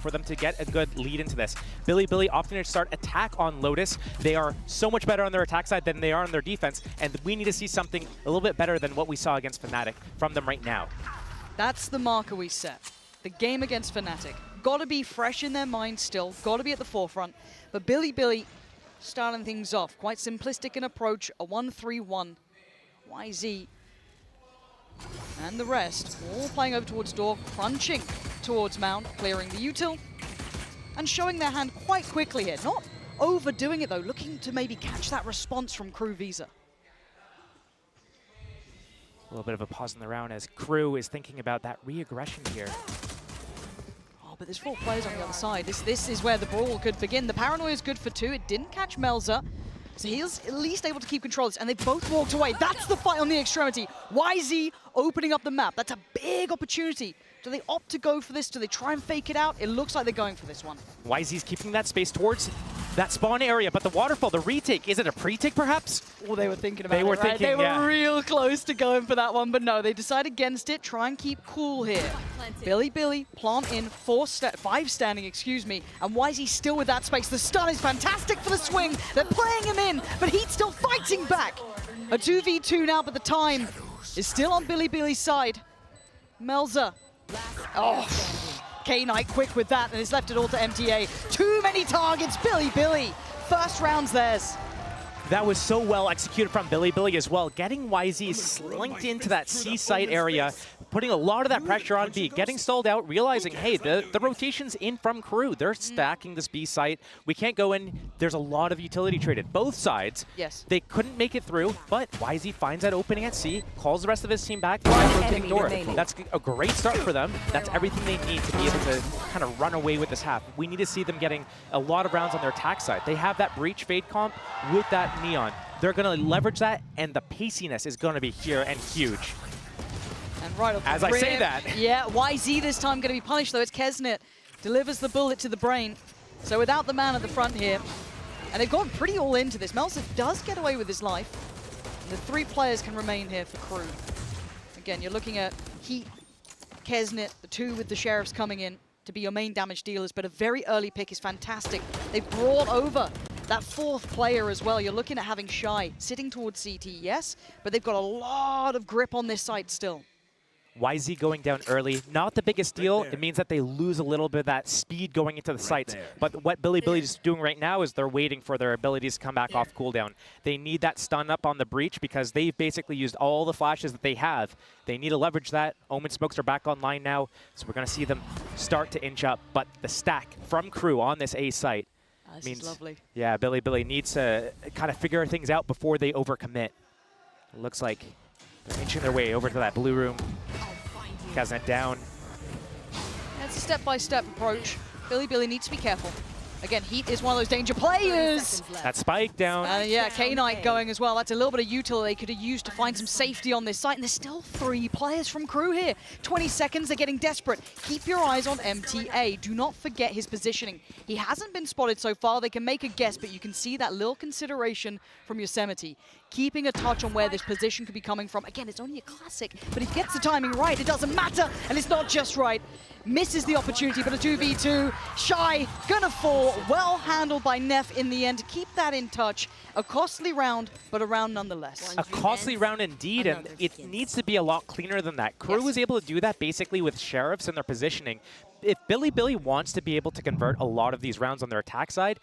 for them to get a good lead into this. Bilibili opting to start attack on Lotus. They are so much better on their attack side than they are on their defense, and we need to see something a little bit better than what we saw against Fnatic from them right now. That's the marker we set. The game against Fnatic. Gotta be fresh in their mind still, gotta be at the forefront. But Bilibili starting things off, quite simplistic in approach, a 1-3-1. YZ and the rest all playing over towards door, crunching towards Mount, clearing the util, and showing their hand quite quickly here. Not overdoing it though, looking to maybe catch that response from KRU Visa. A little bit of a pause in the round as KRU is thinking about that re-aggression here. Oh, but there's 4 players on the other side. This is where the brawl could begin. The paranoia is good for 2. It didn't catch Melza. So he's at least able to keep control of this, and they both walked away. That's the fight on the extremity. YZ opening up the map. That's a big opportunity. Do they opt to go for this? Do they try and fake it out? It looks like they're going for this one. YZ's keeping that space towards that spawn area, but the waterfall, the retake, is it a pre-take perhaps? Well, they were thinking about it, right? thinking, They were yeah. real close to going for that one, but no, they decide against it. Try and keep cool here. Bilibili, plant in, 5 standing, excuse me, and YZ still with that space. The stun is fantastic for the swing. They're playing him in, but Heat's still fighting back. A 2v2 now, but the time is still on Bilibili's side. Melza. Oh, K-Knight quick with that, and has left it all to MTA. Too many targets, Bilibili. First round's theirs. That was so well executed from Bilibili as well. Getting YZ slinked into that C-site area, putting a lot of that pressure on B, getting stalled out, realizing, hey, the rotation's in from KRU. They're stacking this B site. We can't go in. There's a lot of utility traded. Both sides, yes. They couldn't make it through, but YZ finds that opening at C, calls the rest of his team back, rotating door. That's a great start for them. That's everything they need to be able to kind of run away with this half. We need to see them getting a lot of rounds on their attack side. They have that breach fade comp with that Neon. They're going to leverage that, and the paciness is going to be here and huge. And right up as I say that. Yeah, YZ this time going to be punished, though. It's Kesnet. Delivers the bullet to the brain. So without the man at the front here. And they've gone pretty all into this. Melza does get away with his life. And the 3 players can remain here for KRU. Again, you're looking at Heat, Kesnet, the 2 with the Sheriffs coming in to be your main damage dealers, but a very early pick is fantastic. They've brought over that 4th player as well. You're looking at having Shy sitting towards CT, yes, but they've got a lot of grip on this site still. YZ going down early, not the biggest deal. It means that they lose a little bit of that speed going into the sites. But what Bilibili is doing right now is they're waiting for their abilities to come back off cooldown. They need that stun up on the breach because they've basically used all the flashes that they have. They need to leverage that. Omen smokes are back online now, so we're going to see them start to inch up. But the stack from KRU on this A site means, lovely. Yeah, Bilibili needs to kind of figure things out before they overcommit. It looks like they're inching their way over to that blue room. Kesnet down. It's a step-by-step approach. Bilibili needs to be careful. Again, Heat is one of those danger players. That spike down. Yeah, K-Knight going as well. That's a little bit of util they could have used to find some safety on this site. And there's still 3 players from KRU here. 20 seconds, they're getting desperate. Keep your eyes on MTA. Do not forget his positioning. He hasn't been spotted so far. They can make a guess, but you can see that little consideration from Yosemite. Keeping a touch on where this position could be coming from. Again, it's only a classic, but if he gets the timing right, it doesn't matter, and it's not just right. Misses the opportunity, but a 2v2. Shy, gonna fall. Well handled by Neff in the end to keep that in touch. A costly round, but a round nonetheless. A costly round indeed, and it needs to be a lot cleaner than that. KRU was able to do that basically with Sheriffs and their positioning. If Bilibili wants to be able to convert a lot of these rounds on their attack side,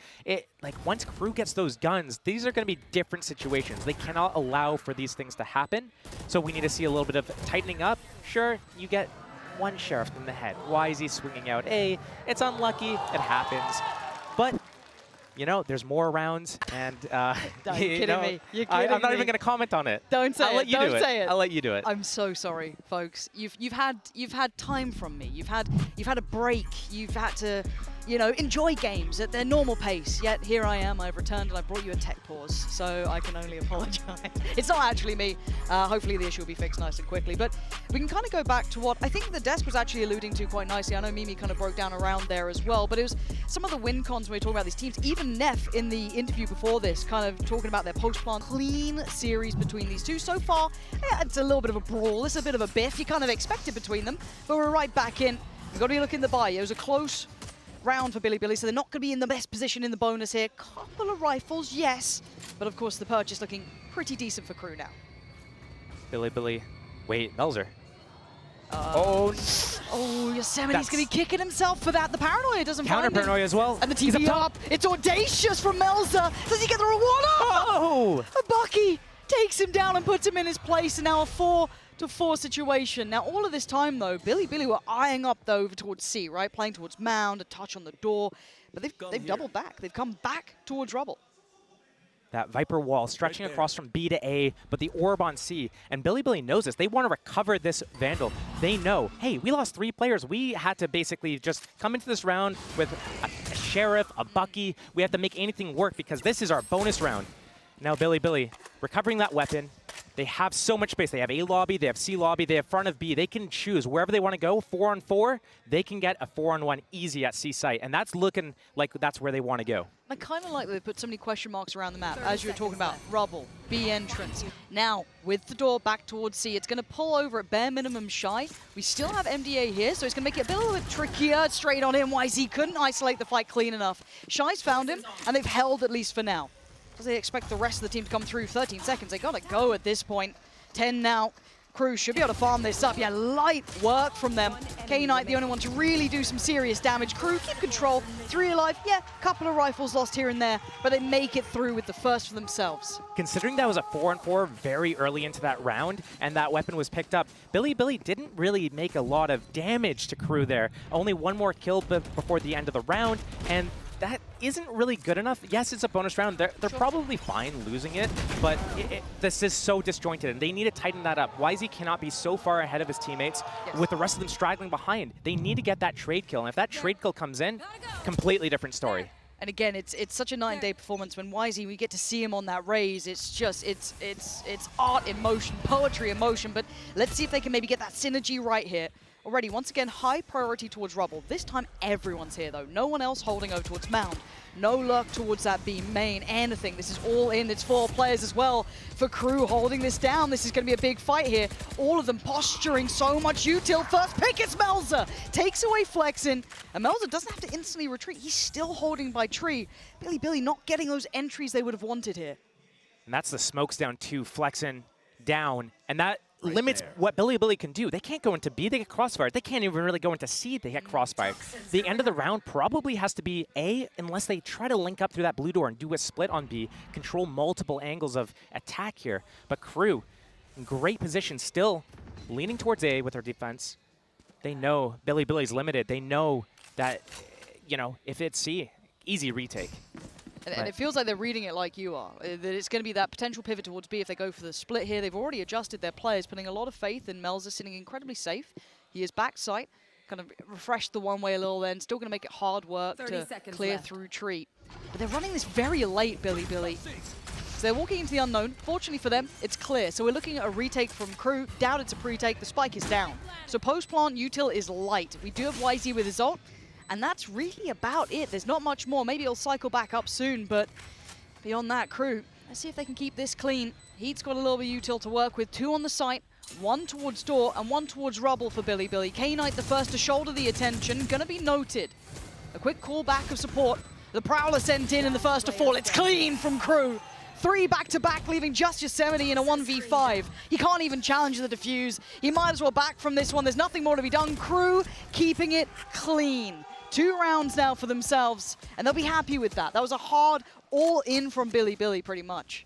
like once KRU gets those guns, these are going to be different situations. They cannot allow for these things to happen. So we need to see a little bit of tightening up. Sure, you get 1 Sheriff in the head. Why is he swinging out A? It's unlucky. It happens. But you know, there's more rounds, and You're kidding me. I'm not even going to comment on it. Don't say it. I'll let you do it. Say it. I'll let you do it. I'm so sorry, folks. You've had time from me. You've had a break. You've had to, you know, enjoy games at their normal pace. Yet here I am. I've returned and I brought you a tech pause. So I can only apologize. It's not actually me. Hopefully the issue will be fixed nice and quickly. But we can kind of go back to what I think the desk was actually alluding to quite nicely. I know Mimi kind of broke down around there as well. But it was some of the win cons when we were talking about these teams. Even Neff in the interview before this, kind of talking about their post-plant clean series between these two. So far, yeah, it's a little bit of a brawl. It's a bit of a biff. You kind of expect it between them. But we're right back in. We've got to be looking at the buy. It was a close round for Billy, so they're not going to be in the best position in the bonus here. Couple of rifles, yes, but of course the purchase looking pretty decent for KRU now. Billy. Wait, Melzer. Oh, Yosemite's going to be kicking himself for that. The paranoia doesn't find him. Counter paranoia as well. And the TV up. It's audacious from Melzer. Does he get the reward? Oh! Bucky takes him down and puts him in his place, and now a 4-4 situation. Now, all of this time, though, Billy were eyeing up, though, over towards C, right? Playing towards Mound, a touch on the door. But they've doubled back. They've come back towards Rubble. That Viper wall stretching across from B to A, but the orb on C. And Billy knows this. They want to recover this Vandal. They know, hey, we lost 3 players. We had to basically just come into this round with a Sheriff, a Bucky. We have to make anything work because this is our bonus round. Now Billy recovering that weapon. They have so much space. They have A lobby, they have C lobby, they have front of B. They can choose wherever they want to go. 4-on-4, they can get a 4-on-1 easy at C site. And that's looking like that's where they want to go. I kind of like that they put so many question marks around the map, as you were talking about. Rubble, B entrance. Now, with the door back towards C, it's going to pull over at bare minimum Shy. We still have MDA here, so it's going to make it a little bit trickier. Straight on him, YZ couldn't isolate the fight clean enough. Shy's found him, and they've held at least for now. As they expect the rest of the team to come through. 13 seconds, they gotta go at this point. 10 now. KRU should be able to farm this up. Yeah, light work from them. K-Knight, the only one to really do some serious damage. KRU keep control. 3 alive. Yeah, couple of rifles lost here and there, but they make it through with the first for themselves. Considering that was a 4-on-4 very early into that round, and that weapon was picked up, Billy didn't really make a lot of damage to KRU there. Only 1 more kill before the end of the round, and that isn't really good enough. Yes, it's a bonus round. They're probably fine losing it, but this is so disjointed, and they need to tighten that up. YZ cannot be so far ahead of his teammates with the rest of them straggling behind. They need to get that trade kill, and if that trade kill comes in, completely different story. And again, it's such a night-and-day performance when YZ, we get to see him on that raise. It's just, it's art in motion, poetry in motion, but let's see if they can maybe get that synergy right here. Already, once again, high priority towards Rubble. This time, everyone's here, though. No one else holding over towards Mound. No luck towards that B main, anything. This is all in. It's 4 players as well for KRU holding this down. This is going to be a big fight here. All of them posturing so much util. First pick, it's Melzer. Takes away Flexin. And Melzer doesn't have to instantly retreat. He's still holding by tree. Billy not getting those entries they would have wanted here. And that's the smokes down 2, Flexin down. And that limits what Billy can do. They can't go into B, they get crossfire. They can't even really go into C, they get crossfire. The end of the round probably has to be A, unless they try to link up through that blue door and do a split on B, control multiple angles of attack here. But KRU, in great position, still leaning towards A with their defense. They know Billy's limited. They know that, you know, if it's C, easy retake. And it feels like they're reading it like you are. That it's going to be that potential pivot towards B if they go for the split here. They've already adjusted their players, putting a lot of faith in Melzer, sitting incredibly safe. He is backside, kind of refreshed the one way a little then. Still going to make it hard work to clear through tree. But they're running this very late, Billy. So they're walking into the unknown. Fortunately for them, it's clear. So we're looking at a retake from KRU. Doubt it's a pre-take. The spike is down. So post-plant util is light. We do have YZ with his ult. And that's really about it. There's not much more. Maybe it'll cycle back up soon, but beyond that, KRU, let's see if they can keep this clean. Heat's got a little bit of util to work with. 2 on the site, 1 towards door, and 1 towards Rubble for Billy. K-Knight the first to shoulder the attention. Gonna be noted. A quick call back of support. The Prowler sent in the first to fall. It's clean from KRU. 3 back-to-back, leaving just Yosemite in a 1v5. He can't even challenge the defuse. He might as well back from this one. There's nothing more to be done. KRU keeping it clean. 2 rounds now for themselves, and they'll be happy with that. That was a hard all-in from Billy pretty much.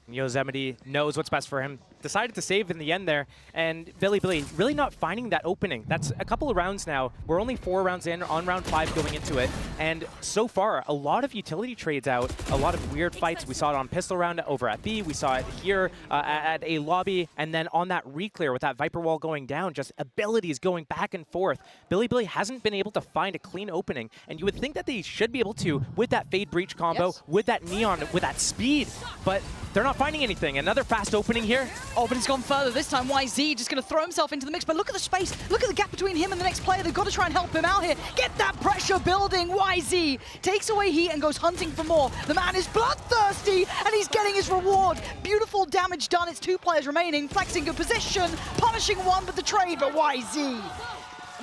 Yosemite knows what's best for him. Decided to save in the end there, and Billy really not finding that opening. That's a couple of rounds now. We're only 4 rounds in, on round 5 going into it, and so far, a lot of utility trades out, a lot of weird fights. We saw it on pistol round over at B, we saw it here at A lobby, and then on that reclear with that Viper wall going down, just abilities going back and forth. Billy hasn't been able to find a clean opening, and you would think that they should be able to with that Fade Breach combo, with that Neon, with that speed, but they're not finding anything. Another fast opening here. Oh, but he's gone further. This time, YZ just going to throw himself into the mix. But look at the space. Look at the gap between him and the next player. They've got to try and help him out here. Get that pressure building. YZ takes away heat and goes hunting for more. The man is bloodthirsty, and he's getting his reward. Beautiful damage done. It's 2 players remaining. Flex in good position. Punishing one with the trade, but YZ.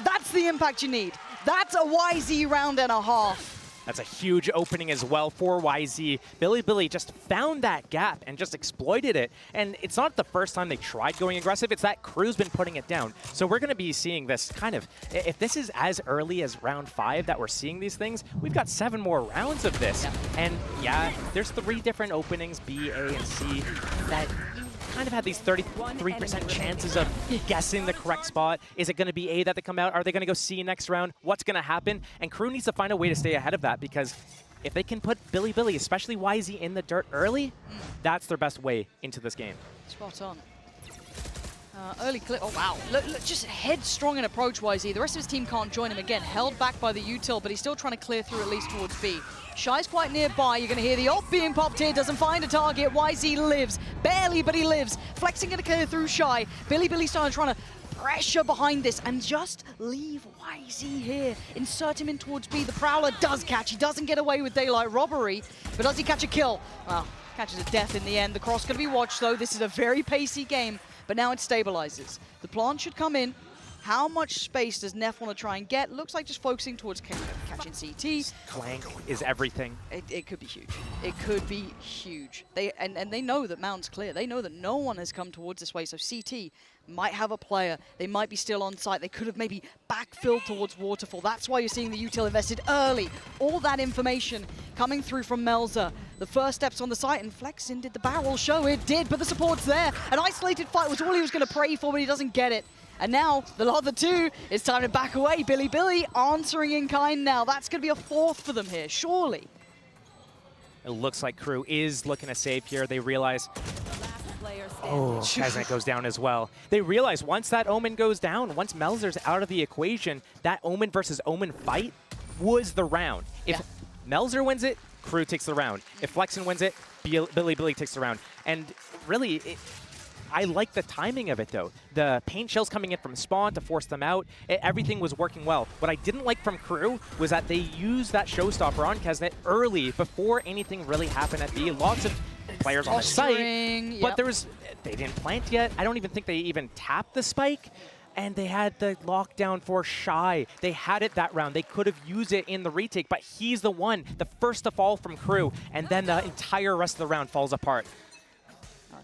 That's the impact you need. That's a YZ round and a half. That's a huge opening as well for YZ. Billy just found that gap and just exploited it. And it's not the first time they tried going aggressive. It's that KRU's been putting it down. So we're going to be seeing this kind of, if this is as early as round 5 that we're seeing these things, we've got 7 more rounds of this. Yeah. And yeah, there's 3 different openings, B, A, and C, that you kind of had these 33% chances of guessing the correct spot. Is it going to be A that they come out? Are they going to go C next round? What's going to happen? And KRU needs to find a way to stay ahead of that, because if they can put Billy, especially YZ, in the dirt early, that's their best way into this game. Spot on. Early clip. Oh, wow. Look, just headstrong in approach, YZ. The rest of his team can't join him again. Held back by the util, but he's still trying to clear through at least towards B. Shy's quite nearby. You're going to hear the ult being popped here. Doesn't find a target. YZ lives. Barely, but he lives. Flexing going to clear through Shy. Billy starting trying to pressure behind this and just leave YZ here. Insert him in towards B. The Prowler does catch. He doesn't get away with daylight robbery, but does he catch a kill? Well, catches a death in the end. The cross going to be watched, though. This is a very pacey game, but now it stabilizes. The plant should come in. How much space does Neff want to try and get? Looks like just focusing towards catching CT. Clank is everything. It could be huge. It could be huge. And they know that Mountain's clear. They know that no one has come towards this way, so CT might have a player. They might be still on site. They could have maybe backfilled towards Waterfall. That's why you're seeing the util invested early. All that information coming through from Melza. The first steps on the site, and Flexin, did the barrel show? It did, but the support's there. An isolated fight was all he was going to pray for, but he doesn't get it. And now, the other 2, it's time to back away. Billy answering in kind now. That's going to be a 4th for them here, surely. It looks like KRU is looking to save here. They realize, oh, Kesnet goes down as well. They realize once that Omen goes down, once Melzer's out of the equation, that Omen versus Omen fight was the round. If Melzer wins it, KRU takes the round. If Flexin wins it, Billy takes the round. And really, I like the timing of it, though. The paint shells coming in from spawn to force them out, everything was working well. What I didn't like from KRU was that they used that showstopper on Kesnet early before anything really happened at B. Lots of players on the site, but they didn't plant yet. I don't even think they even tapped the spike. And they had the lockdown for Shy. They had it that round. They could have used it in the retake, but he's the one, the first to fall from KRU, and then the entire rest of the round falls apart.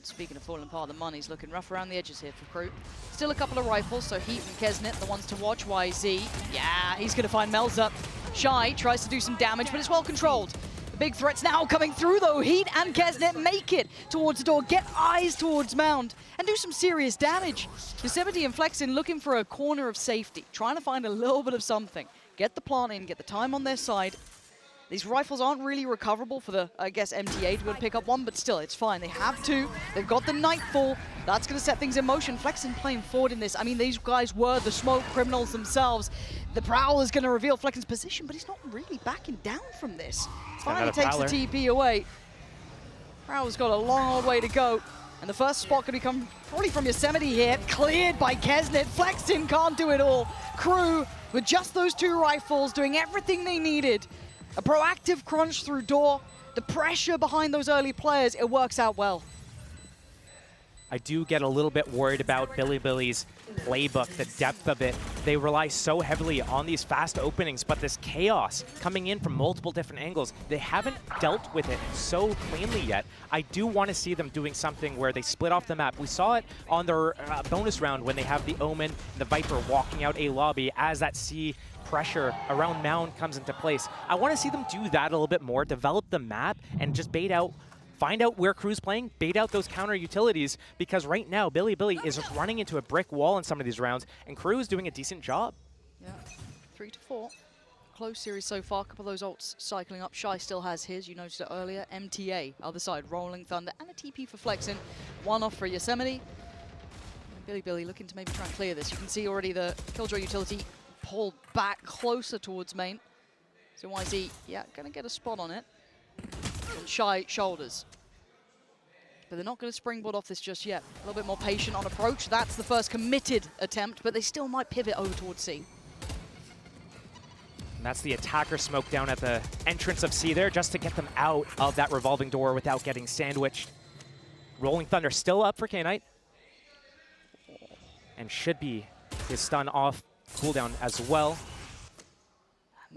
Speaking of falling apart, the money's looking rough around the edges here for KRU. Still a couple of rifles, so Heat and Kesnet, the ones to watch. YZ, yeah, he's going to find Melza. Shy tries to do some damage, but it's well controlled. The big threats now coming through, though. Heat and Kesnet make it towards the door, get eyes towards Mound, and do some serious damage. Yosemite and Flexin looking for a corner of safety, trying to find a little bit of something. Get the plant in, get the time on their side. These rifles aren't really recoverable for the, I guess, MTA to be able to pick up one, but still, it's fine. They have 2. They've got the Nightfall. That's going to set things in motion. Flexin playing forward in this. I mean, these guys were the smoke criminals themselves. The Prowler's going to reveal Flexin's position, but he's not really backing down from this. Finally takes the TP away. Prowler's got a long old way to go. And the first spot could come probably from Yosemite here. Cleared by Kesnet. Flexin can't do it all. KRU, with just those 2 rifles, doing everything they needed. A proactive crunch through door, the pressure behind those early players, it works out well. I do get a little bit worried about Billy's playbook, the depth of it. They rely so heavily on these fast openings, but this chaos coming in from multiple different angles, they haven't dealt with it so cleanly yet. I do want to see them doing something where they split off the map. We saw it on their bonus round when they have the Omen and the Viper walking out a lobby as that C pressure around Mound comes into place. I want to see them do that a little bit more, develop the map, and just bait out, find out where KRU's playing, bait out those counter utilities, because right now, Billy is just running into a brick wall in some of these rounds, and KRU is doing a decent job. Yeah, 3 to 4. Close series so far, a couple of those ults cycling up. Shy still has his, you noticed it earlier. MTA, other side, Rolling Thunder, and a TP for Flexin. 1 off for Yosemite. And Billy looking to maybe try and clear this. You can see already the Killjoy utility pulled back closer towards main. So YZ, yeah, gonna get a spot on it. And Shy shoulders. But they're not gonna springboard off this just yet. A little bit more patient on approach. That's the first committed attempt, but they still might pivot over towards C. And that's the attacker smoke down at the entrance of C there, just to get them out of that revolving door without getting sandwiched. Rolling Thunder still up for K-Knight. And should be his stun off cooldown as well.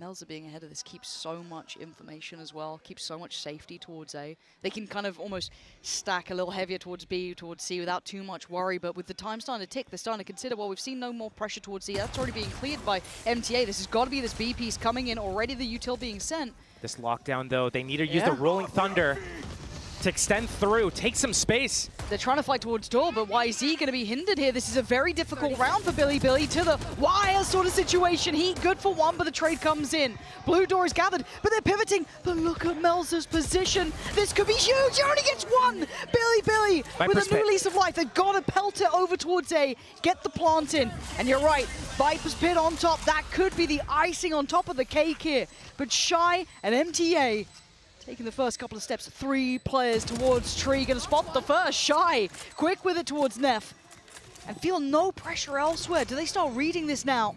Melza being ahead of this keeps so much information as well, keeps so much safety towards A. They can kind of almost stack a little heavier towards B, towards C without too much worry, but with the time starting to tick, they're starting to consider, well, we've seen no more pressure towards C. That's already being cleared by MTA. This has got to be this B piece coming in, already the util being sent. This lockdown, though, they need to use the Rolling Thunder to extend through, take some space. They're trying to fight towards door, but YZ going to be hindered here. This is a very difficult round for Billy to the wire sort of situation. Heat good for one, but the trade comes in. Blue door is gathered, but they're pivoting. But look at Melza's position. This could be huge. He only gets one. Billy with a new lease of life. They've got to pelt it over towards A, get the plant in. And you're right, Viper's Pit on top. That could be the icing on top of the cake here. But Shy and MTA taking the first couple of steps, 3 players towards Tree, gonna spot the first. Shy, quick with it towards Neff, and feel no pressure elsewhere. Do they start reading this now?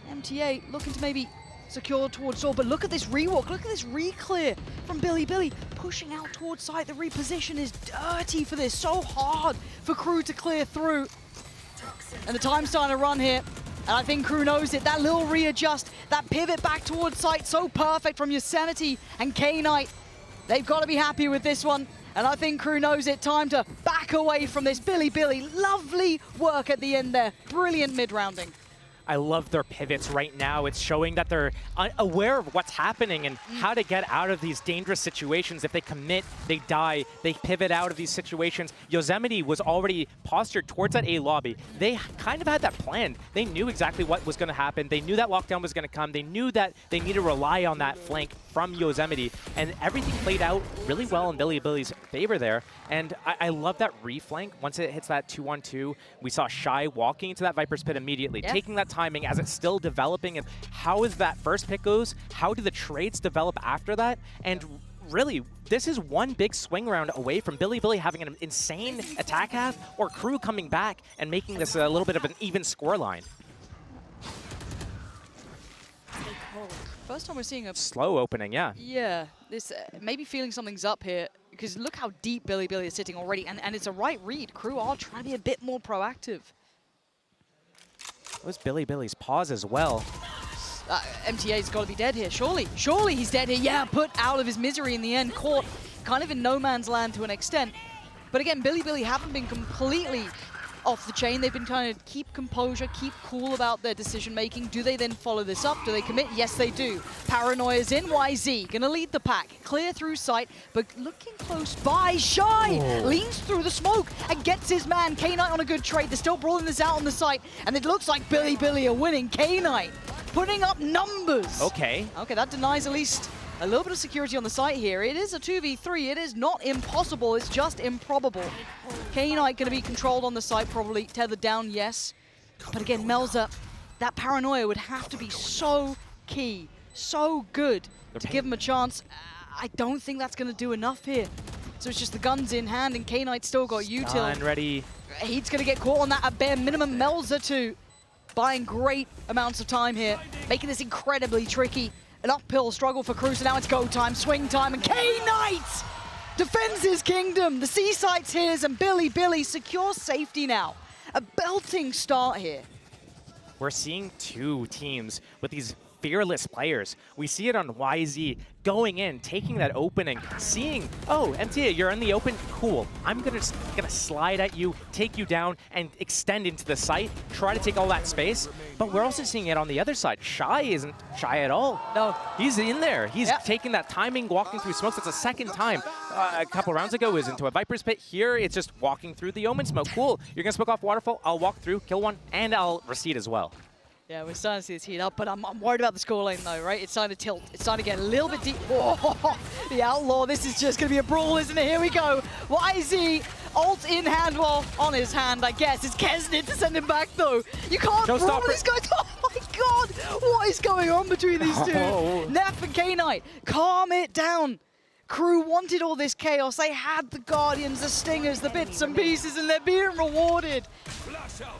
MTA looking to maybe secure towards Saul, but look at this rewalk, look at this re-clear from Billy, pushing out towards site. The reposition is dirty for this, so hard for KRU to clear through. And the time's starting to run here. And I think KRU knows it. That little readjust, that pivot back towards site, so perfect from Yosemite and K-Knight. They've got to be happy with this one. And I think KRU knows it. Time to back away from this. Billy, lovely work at the end there. Brilliant mid-rounding. I love their pivots right now. It's showing that they're aware of what's happening and how to get out of these dangerous situations. If they commit, they die. They pivot out of these situations. Yosemite was already postured towards that A lobby. They kind of had that planned. They knew exactly what was going to happen. They knew that lockdown was going to come. They knew that they needed to rely on that flank from Yosemite. And everything played out really well in Billy's favor there. And I love that reflank. Once it hits that 2-on-2, we saw Shy walking into that Viper's Pit immediately, taking that timing as it's still developing, and how is that first pick goes, how do the trades develop after that, and really, this is one big swing round away from Billy having an insane attack half, or KRU coming back and making this a little bit of an even scoreline. First time we're seeing a slow opening, Yeah, this maybe feeling something's up here, because look how deep Billy is sitting already, and it's a right read. KRU are trying to be a bit more proactive. It was Billy's pause as well. MTA's got to be dead here, surely he's dead here. Yeah, put out of his misery in the end, caught kind of in no man's land to an extent. But again, Billy haven't been completely off the chain. They've been trying to keep composure, keep cool about their decision making. Do they then follow this up? Do they commit? Yes, they do. Paranoia's in. YZ gonna lead the pack, clear through sight, but looking close by. Shy leans through the smoke and gets his man. K-Knight on a good trade. They're still brawling this out on the site, and it looks like Billy are winning. K-Knight putting up numbers. Okay, that denies at least a little bit of security on the site here. It is a 2v3. It is not impossible. It's just improbable. K-Knight going to be controlled on the site, probably. Tethered down, yes. But again, Melza, that paranoia would have to be so key, so good to give him a chance. I don't think that's going to do enough here. So it's just the guns in hand, and K-Knight still got util. Ready. He's going to get caught on that at bare minimum. Melza too, buying great amounts of time here, making this incredibly tricky. An uphill struggle for KRU, so now it's go time, swing time, and K-Knight defends his kingdom. The C site's his, and Billy secures safety now. A belting start here. We're seeing two teams with these fearless players. We see it on YZ going in, taking that opening, seeing, oh, MTA, you're in the open, cool. I'm gonna slide at you, take you down, and extend into the site, try to take all that space. But we're also seeing it on the other side. Shy isn't shy at all. No. He's in there. He's taking that timing, walking through smokes. That's the second time. A couple rounds ago is into a Viper's Pit. Here, it's just walking through the Omen smoke. Cool. You're gonna smoke off Waterfall. I'll walk through, kill one, and I'll recede as well. Yeah, we're starting to see this heat up, but I'm worried about the scoreline though, right? It's starting to tilt. It's starting to get a little bit deep. Oh, the Outlaw, this is just going to be a brawl, isn't it? Here we go. YZ, ult in hand, well, on his hand, I guess. It's Kesnit to send him back though. You can't brawl these guys. Oh my god, what is going on between these two? Neff and K-Knight, calm it down. KRU wanted all this chaos. They had the Guardians, the Stingers, the bits and pieces, and they're being rewarded.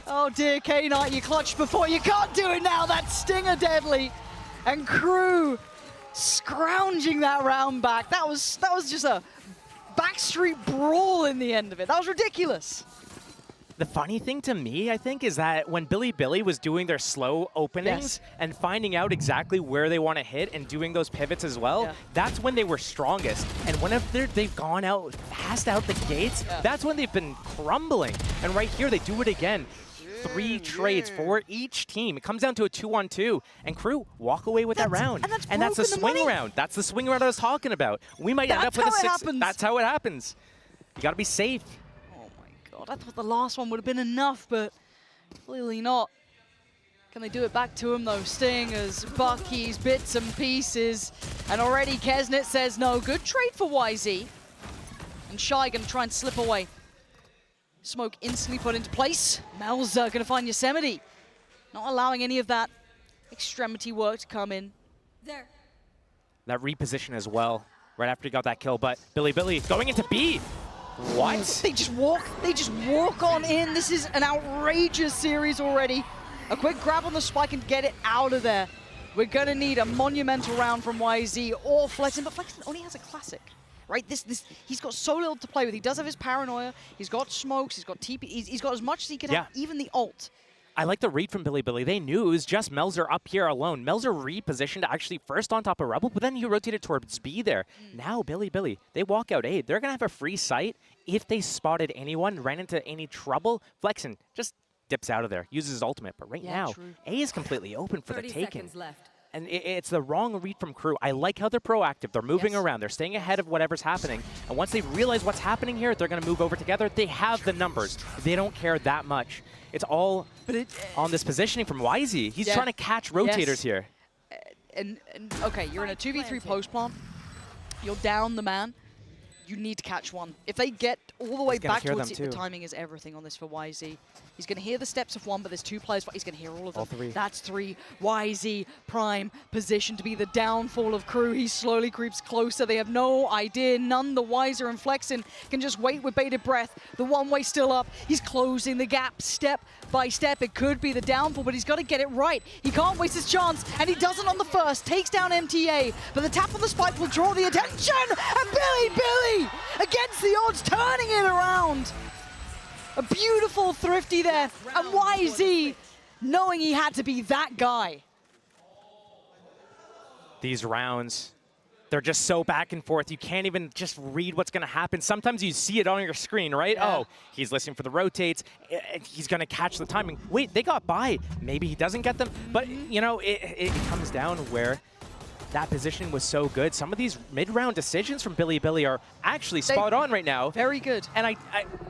Oh dear, K-Knight, you clutched before. You can't do it now. That Stinger deadly. And KRU scrounging that round back. That was just a backstreet brawl in the end of it. That was ridiculous. The funny thing to me, I think, is that when Billy was doing their slow openings and finding out exactly where they want to hit and doing those pivots as well, that's when they were strongest. And whenever they've gone out fast out the gates, that's when they've been crumbling. And right here, they do it again. 3 trades for each team. It comes down to a 2-on-2, and KRU walk away with that round. And that's the swing round. That's the swing round I was talking about. We might end up with a 6. That's how it happens. You got to be safe. I thought the last one would have been enough, but clearly not. Can they do it back to him, though? Stingers, Buckies, bits and pieces. And already Kesnet says no. Good trade for YZ. And Shy going to try and slip away. Smoke instantly put into place. Melza going to find Yosemite. Not allowing any of that extremity work to come in. There. That reposition as well, right after he got that kill. But Billy going into B. What? They just walk on in. This is an outrageous series already. A quick grab on the spike and get it out of there. We're gonna need a monumental round from YZ or Flexen, but Flexen only has a classic, right? He's got so little to play with. He does have his paranoia. He's got smokes. He's got TP. He's got as much as he can have, even the ult. I like the read from Billy. They knew it was just Melzer up here alone. Melzer repositioned actually first on top of Rebel, but then he rotated towards B there. Now Billy, they walk out A. They're going to have a free sight. If they spotted anyone, ran into any trouble, Flexen just dips out of there, uses his ultimate. But right now, A is completely open for the taking. 30 seconds left. And it's the wrong read from KRU. I like how they're proactive. They're moving around. They're staying ahead of whatever's happening. And once they realize what's happening here, they're going to move over together. They have the numbers. They don't care that much. It's all on this positioning from YZ. He's trying to catch rotators here. And okay, you're in a 2v3 post plant. You're down the man. You need to catch one. If they get all the way back towards it, the timing is everything on this for YZ. He's going to hear the steps of one, but there's 2 players, but he's going to hear all of them. All 3. That's 3. YZ, prime position to be the downfall of KRU. He slowly creeps closer. They have no idea. None the wiser, and Flexen can just wait with bated breath. The one-way still up. He's closing the gap step by step. It could be the downfall, but he's got to get it right. He can't waste his chance, and he doesn't on the first. Takes down MTA, but the tap on the spike will draw the attention, and Billy, against the odds, turning it around. A beautiful thrifty there, and YZ knowing he had to be that guy. These rounds, they're just so back and forth. You can't even just read what's going to happen. Sometimes you see it on your screen, right? Oh, he's listening for the rotates. He's going to catch the timing. Wait, they got by. Maybe he doesn't get them. But, you know, it comes down where that positioning was so good. Some of these mid-round decisions from Billy are actually spot on right now. Very good. And I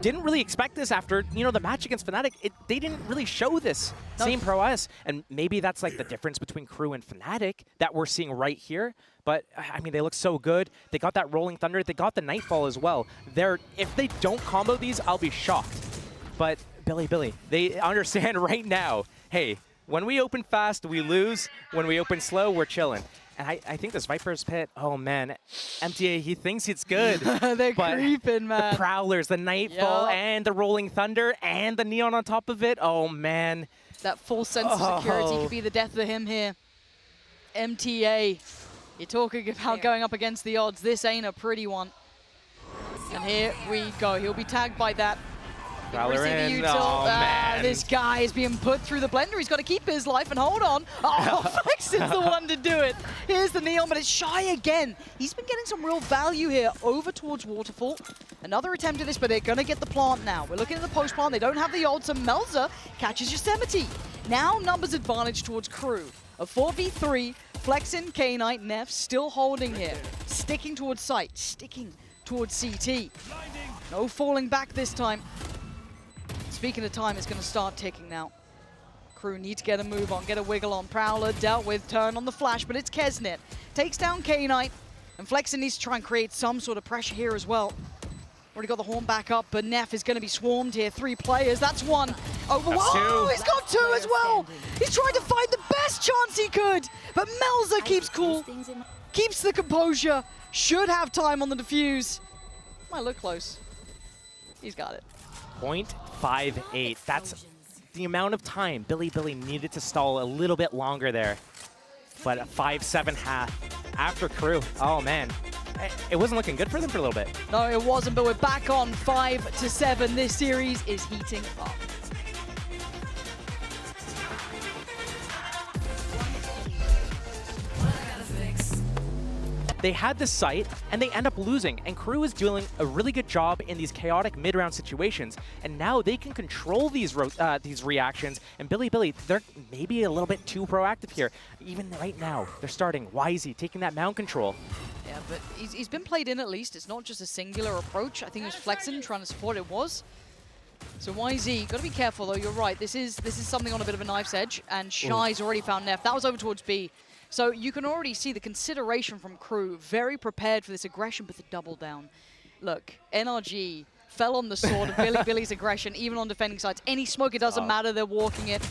didn't really expect this after, you know, the match against Fnatic. They didn't really show this same prowess. And maybe that's like the difference between KRU and Fnatic that we're seeing right here. But, I mean, they look so good. They got that Rolling Thunder. They got the Nightfall as well. If they don't combo these, I'll be shocked. But Billy, they understand right now, hey, when we open fast, we lose. When we open slow, we're chilling. And I think this Viper's Pit, oh man, MTA, he thinks it's good. They're creeping, man. The Prowlers, the Nightfall, and the Rolling Thunder, and the Neon on top of it, oh man. That full sense of security could be the death of him here. MTA, you're talking about going up against the odds. This ain't a pretty one. And here we go. He'll be tagged by that. Prowler in. Oh, man. This guy is being put through the blender. He's got to keep his life and hold on. Oh, Flexen's the one to do it. Here's the Neon, but it's Shy again. He's been getting some real value here over towards Waterfall. Another attempt at this, but they're going to get the plant now. We're looking at the post plant. They don't have the odds, and Melza catches Yosemite. Now numbers advantage towards KRU. A 4v3, Flexen, K-Knight, Neff still holding here. Sticking towards site, sticking towards CT. No falling back this time. Speaking of time, it's going to start ticking now. KRU need to get a move on, get a wiggle on. Prowler dealt with, turn on the flash, but it's Kesnet. Takes down K-Knight, and Flexen needs to try and create some sort of pressure here as well. Already got the horn back up, but Neff is going to be swarmed here. 3 players, that's 1. Oh, he's got 2 as well! He's trying to find the best chance he could, but Melza keeps cool, keeps the composure, should have time on the defuse. Might look close. He's got it. 0.58. That's the amount of time Billy needed to stall a little bit longer there. But a 5-7 half after KRU. Oh, man. it wasn't looking good for them for a little bit. No, it wasn't, but we're back on 5-7. This series is heating up. They had the site, and they end up losing, and KRU is doing a really good job in these chaotic mid-round situations, and now they can control these reactions, and Bilibili, they're maybe a little bit too proactive here. Even right now, they're starting YZ, taking that mound control. Yeah, but he's been played in at least. It's not just a singular approach. I think it was Flexen trying to support it was. So YZ, got to be careful though, you're right. This is something on a bit of a knife's edge, and Shy's already found Neff. That was over towards B. So you can already see the consideration from KRU, very prepared for this aggression, but the double down. Look, NRG fell on the sword of Bilibili's aggression, even on defending sides. Any smoke, it doesn't matter, they're walking it.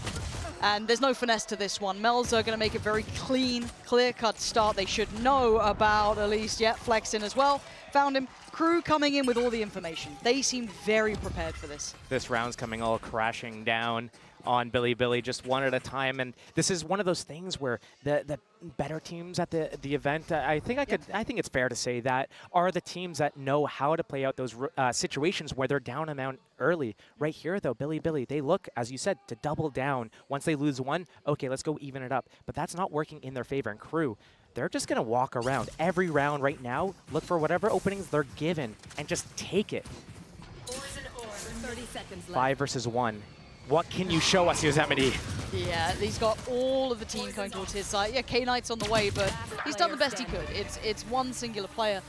And there's no finesse to this one. Melz are going to make a very clean, clear-cut start. They should know about at least, yeah, Flexin as well. Found him. KRU coming in with all the information. They seemed very prepared for this. This round's coming all crashing down on Bilibili just one at a time, and this is one of those things where the better teams at the event, I think it's fair to say that, are the teams that know how to play out those situations where they're down and out early. Right here though, Bilibili, they look, as you said, to double down. Once they lose one, okay, let's go even it up. But that's not working in their favor, and KRU, they're just gonna walk around every round right now, look for whatever openings they're given, and just take it. 30 seconds left. 5 versus 1. What can you show us, Yosemite? Yeah, he's got all of the team going towards his side. Yeah, K-Knight's on the way, but he's done the best he could. It's one singular player.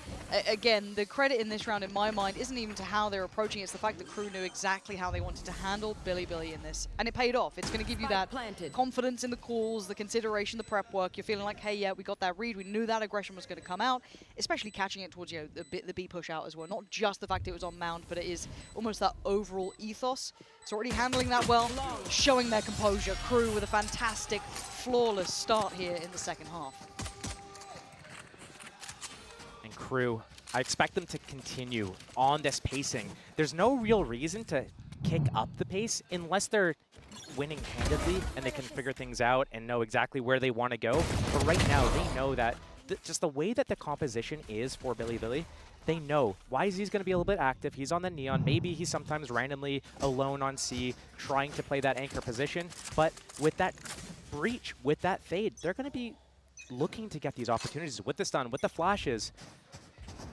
Again, the credit in this round, in my mind, isn't even to how they're approaching it. It's the fact that KRU knew exactly how they wanted to handle Bilibili in this. And it paid off. It's going to give you that confidence in the calls, the consideration, the prep work. You're feeling like, hey, yeah, we got that read. We knew that aggression was going to come out, especially catching it towards, you know, the B push out as well. Not just the fact it was on mound, but it is almost that overall ethos. It's already handling that well, showing their composure. KRU with a fantastic, flawless start here in the second half. And KRU, I expect them to continue on this pacing. There's no real reason to kick up the pace unless they're winning handedly and they can figure things out and know exactly where they want to go. But right now, they know that just the way that the composition is for Bilibili, they know YZ's going to be a little bit active. He's on the Neon. Maybe he's sometimes randomly alone on C, trying to play that anchor position. But with that breach, with that fade, they're going to be looking to get these opportunities with the stun, with the flashes.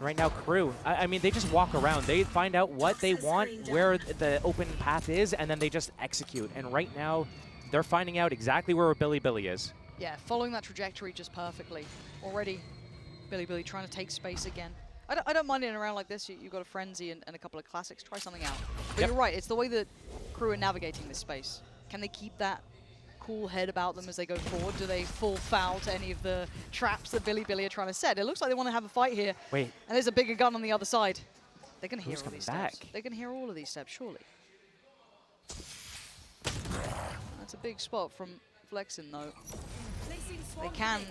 Right now, KRU, I mean, they just walk around. They find out what they want, where the open path is, and then they just execute. And right now, they're finding out exactly where Bilibili is. Yeah, following that trajectory just perfectly. Already, Bilibili trying to take space again. I don't mind it in a round like this. You've got a Frenzy and a couple of classics. Try something out. But you're right. It's the way that KRU are navigating this space. Can they keep that cool head about them as they go forward? Do they fall foul to any of the traps that Bilibili are trying to set? It looks like they want to have a fight here. Wait. And there's a bigger gun on the other side. They're going to hear all these back? steps. They're going to hear all of these steps, surely. That's a big spot from Flexin, though. They can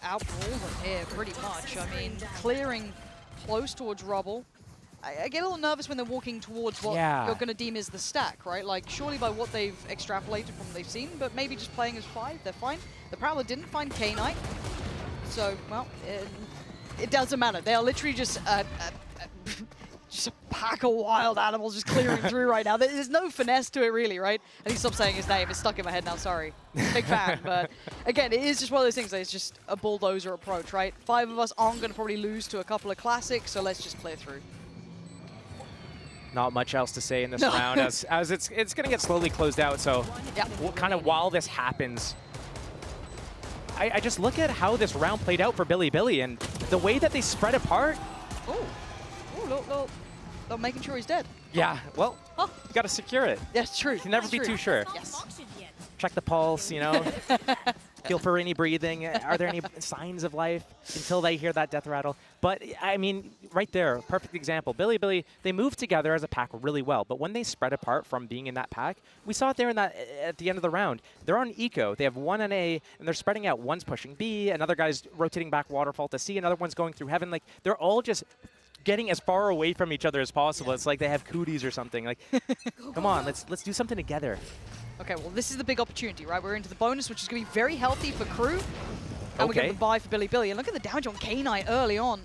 outbrawl them here pretty much. I mean, clearing close towards rubble. I get a little nervous when they're walking towards what you're going to deem is the stack, right? Like, surely by what they've extrapolated from what they've seen, but maybe just playing as 5, they're fine. The Prowler didn't find K-Knight, so, well, it doesn't matter. They are literally just just a pack of wild animals just clearing through right now. There's no finesse to it, really, right? I need to stop saying his name. It's stuck in my head now, sorry. Big fan, but again, it is just one of those things. It's just a bulldozer approach, right? 5 of us aren't going to probably lose to a couple of classics, so let's just clear through. Not much else to say in this round, as it's going to get slowly closed out. So, kind of while this happens, I just look at how this round played out for Bilibili and the way that they spread apart. Look, making sure he's dead. Yeah, well, you got to secure it. That's true. You can never be too sure. Yes. Check the pulse, you know. Feel for any breathing. Are there any signs of life until they hear that death rattle? But, I mean, right there, perfect example. Bilibili, they moved together as a pack really well, but when they spread apart from being in that pack, we saw it there in that at the end of the round. They're on Eco. They have 1 on A, and they're spreading out. One's pushing B, another guy's rotating back Waterfall to C, another one's going through Heaven. Like, they're all just getting as far away from each other as possible. It's like they have cooties or something. Like, come on, let's do something together. Okay, well, this is the big opportunity, right? We're into the bonus, which is going to be very healthy for KRU. And we're getting the buy for Bilibili. And look at the damage on K-Knight early on.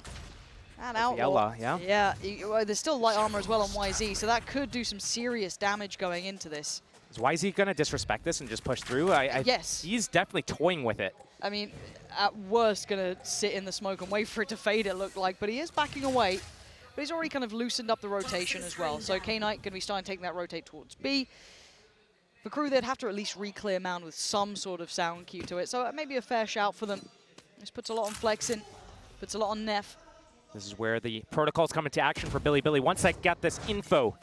And That's the Outlaw. yeah. Yeah, well, there's still light armor as well on YZ, so that could do some serious damage going into this. Is YZ going to disrespect this and just push through? Yes. He's definitely toying with it. I mean, at worst, going to sit in the smoke and wait for it to fade, it looked like. But he is backing away. But he's already kind of loosened up the rotation as well. So K-Knight going to be starting taking that rotate towards B. For Crew, they'd have to at least re-clear Mound with some sort of sound cue to it. So maybe a fair shout for them. This puts a lot on Flexin, puts a lot on Neff. This is where the protocols come into action for Billy. Once I get this info,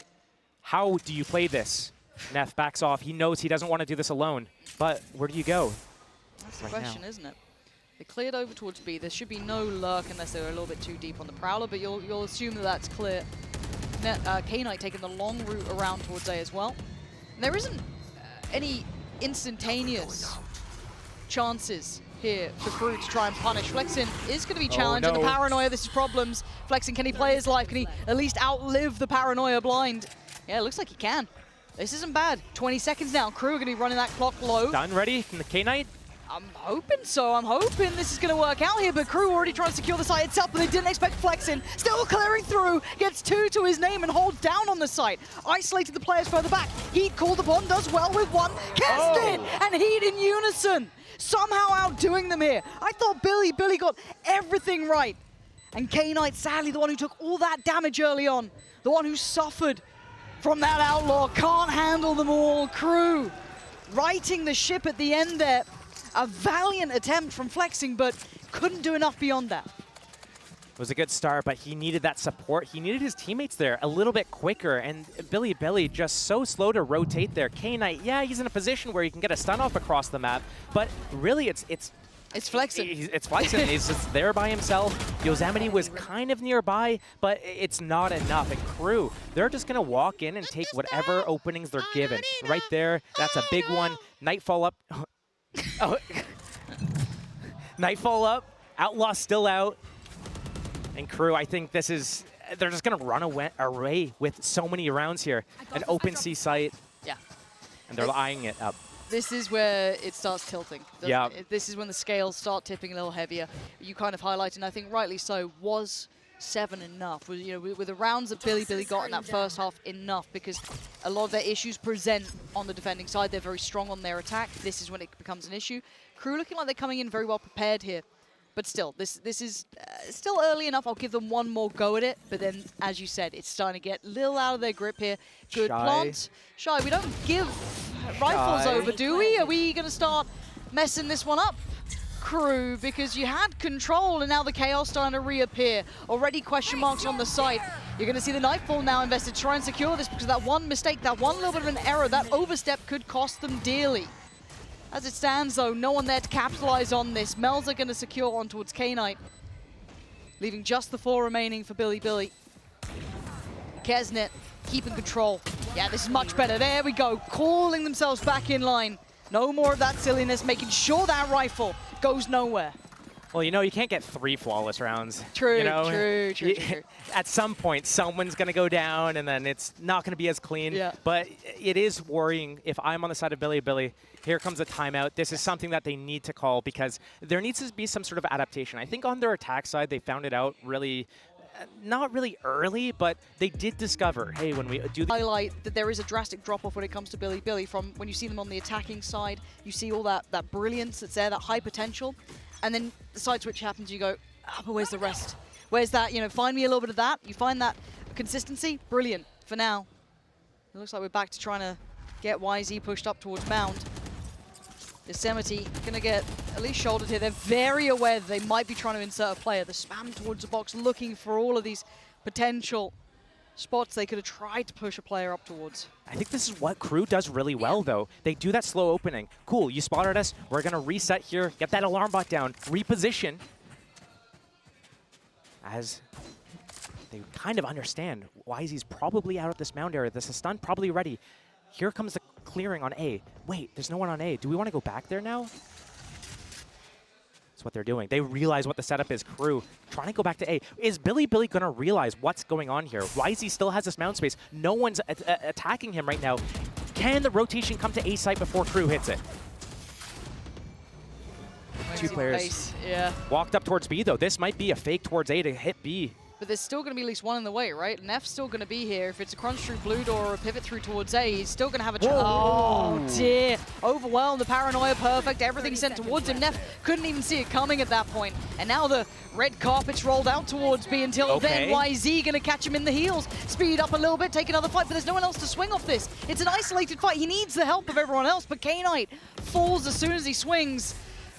how do you play this? Neff backs off. He knows he doesn't want to do this alone. But where do you go? That's the question, isn't it? They cleared over towards B. There should be no lurk unless they're a little bit too deep on the Prowler, but you'll assume that that's clear. K-Knight taking the long route around towards A as well. And there isn't any instantaneous chances here for Crew to try and punish. Flexin is going to be challenged, and the paranoia, this is problems. Flexin, can he play his life? Can he at least outlive the paranoia blind? Yeah, it looks like he can. This isn't bad. 20 seconds now. Crew are going to be running that clock low. Done, ready from the K-Knight? I'm hoping so. I'm hoping this is going to work out here, but Crew already trying to secure the site itself, but they didn't expect Flexin. Still clearing through, gets 2 to his name and holds down on the site. Isolated the players further back. Heat called upon, does well with one. Keston and Heat in unison. Somehow outdoing them here. I thought Billy got everything right. And K-Knight, sadly, the one who took all that damage early on. The one who suffered from that Outlaw. Can't handle them all. Crew righting the ship at the end there. A valiant attempt from Flexing, but couldn't do enough beyond that. It was a good start, but he needed that support. He needed his teammates there a little bit quicker, and Billy just so slow to rotate there. K-Knight, yeah, he's in a position where he can get a stun off across the map, but really it's Flexing. It's Flexing. He's just there by himself. Yosemite was kind of nearby, but it's not enough. And Crew, they're just going to walk in and take whatever openings they're given. Right there, that's a big one. Nightfall up. Oh. Nightfall up. Outlaw still out. And Crew, I think this is, they're just going to run away with so many rounds here. An open C site. Yeah. And they're eyeing it up. This is where it starts tilting. Yeah. This is when the scales start tipping a little heavier. You kind of highlighted, and I think rightly so, was 7 enough? Was, with the rounds that Billy got in that first half enough? Because a lot of their issues present on the defending side. They're very strong on their attack. This is when it becomes an issue. Crew looking like they're coming in very well prepared here. But still, this is still early enough. I'll give them one more go at it. But then, as you said, it's starting to get a little out of their grip here. Good plant. Shy, we don't give rifles over, do we? Are we going to start messing this one up, Crew? Because you had control, and now the chaos starting to reappear. Already question marks on the site. You're going to see the Nightfall now invested to try and secure this, because that one mistake, that one little bit of an error, that overstep could cost them dearly. As it stands, though, no one there to capitalize on this. Mel's are going to secure on towards K-Knight, leaving just the 4 remaining for Billy. Kesnet keeping control. Yeah, this is much better. There we go, calling themselves back in line. No more of that silliness, making sure that rifle goes nowhere. Well, you know, you can't get 3 flawless rounds. True, you know? true. At some point, someone's going to go down, and then it's not going to be as clean. Yeah. But it is worrying if I'm on the side of Billy. Here comes a timeout. This is something that they need to call, because there needs to be some sort of adaptation. I think on their attack side, they found it out really, not really early, but they did discover, hey, when we do highlight that there is a drastic drop-off when it comes to Billy. From when you see them on the attacking side, you see all that brilliance that's there, that high potential. And then the side switch happens, you go, but where's the rest? Where's that? You know, find me a little bit of that. You find that consistency, brilliant. For now, it looks like we're back to trying to get YZ pushed up towards Mound. Yosemite gonna get at least shouldered here. They're very aware that they might be trying to insert a player. The spam towards the box, looking for all of these potential spots they could have tried to push a player up towards. I think this is what Crew does really well, though. They do that slow opening. Cool, you spotted us. We're going to reset here, get that alarm bot down, reposition. As they kind of understand YZ's probably out of this mound area. This is stun, probably ready. Here comes the clearing on A. Wait, there's no one on A. Do we want to go back there now? That's what they're doing. They realize what the setup is. Crew trying to go back to A. Is Billy going to realize what's going on here? YZ still has this mound space. No one's attacking him right now. Can the rotation come to A site before Crew hits it? 2 players Pace, yeah. walked up towards B, though. This might be a fake towards A to hit B. but there's still going to be at least one in the way, right? Neff's still going to be here. If it's a crunch through blue door or a pivot through towards A, he's still going to have a chance. Oh, dear. Overwhelmed, the paranoia perfect, everything sent towards him. Neff couldn't even see it coming at that point. And now the red carpet's rolled out towards B until then YZ going to catch him in the heels. Speed up a little bit, take another fight, but there's no one else to swing off this. It's an isolated fight. He needs the help of everyone else, but K-Knight falls as soon as he swings.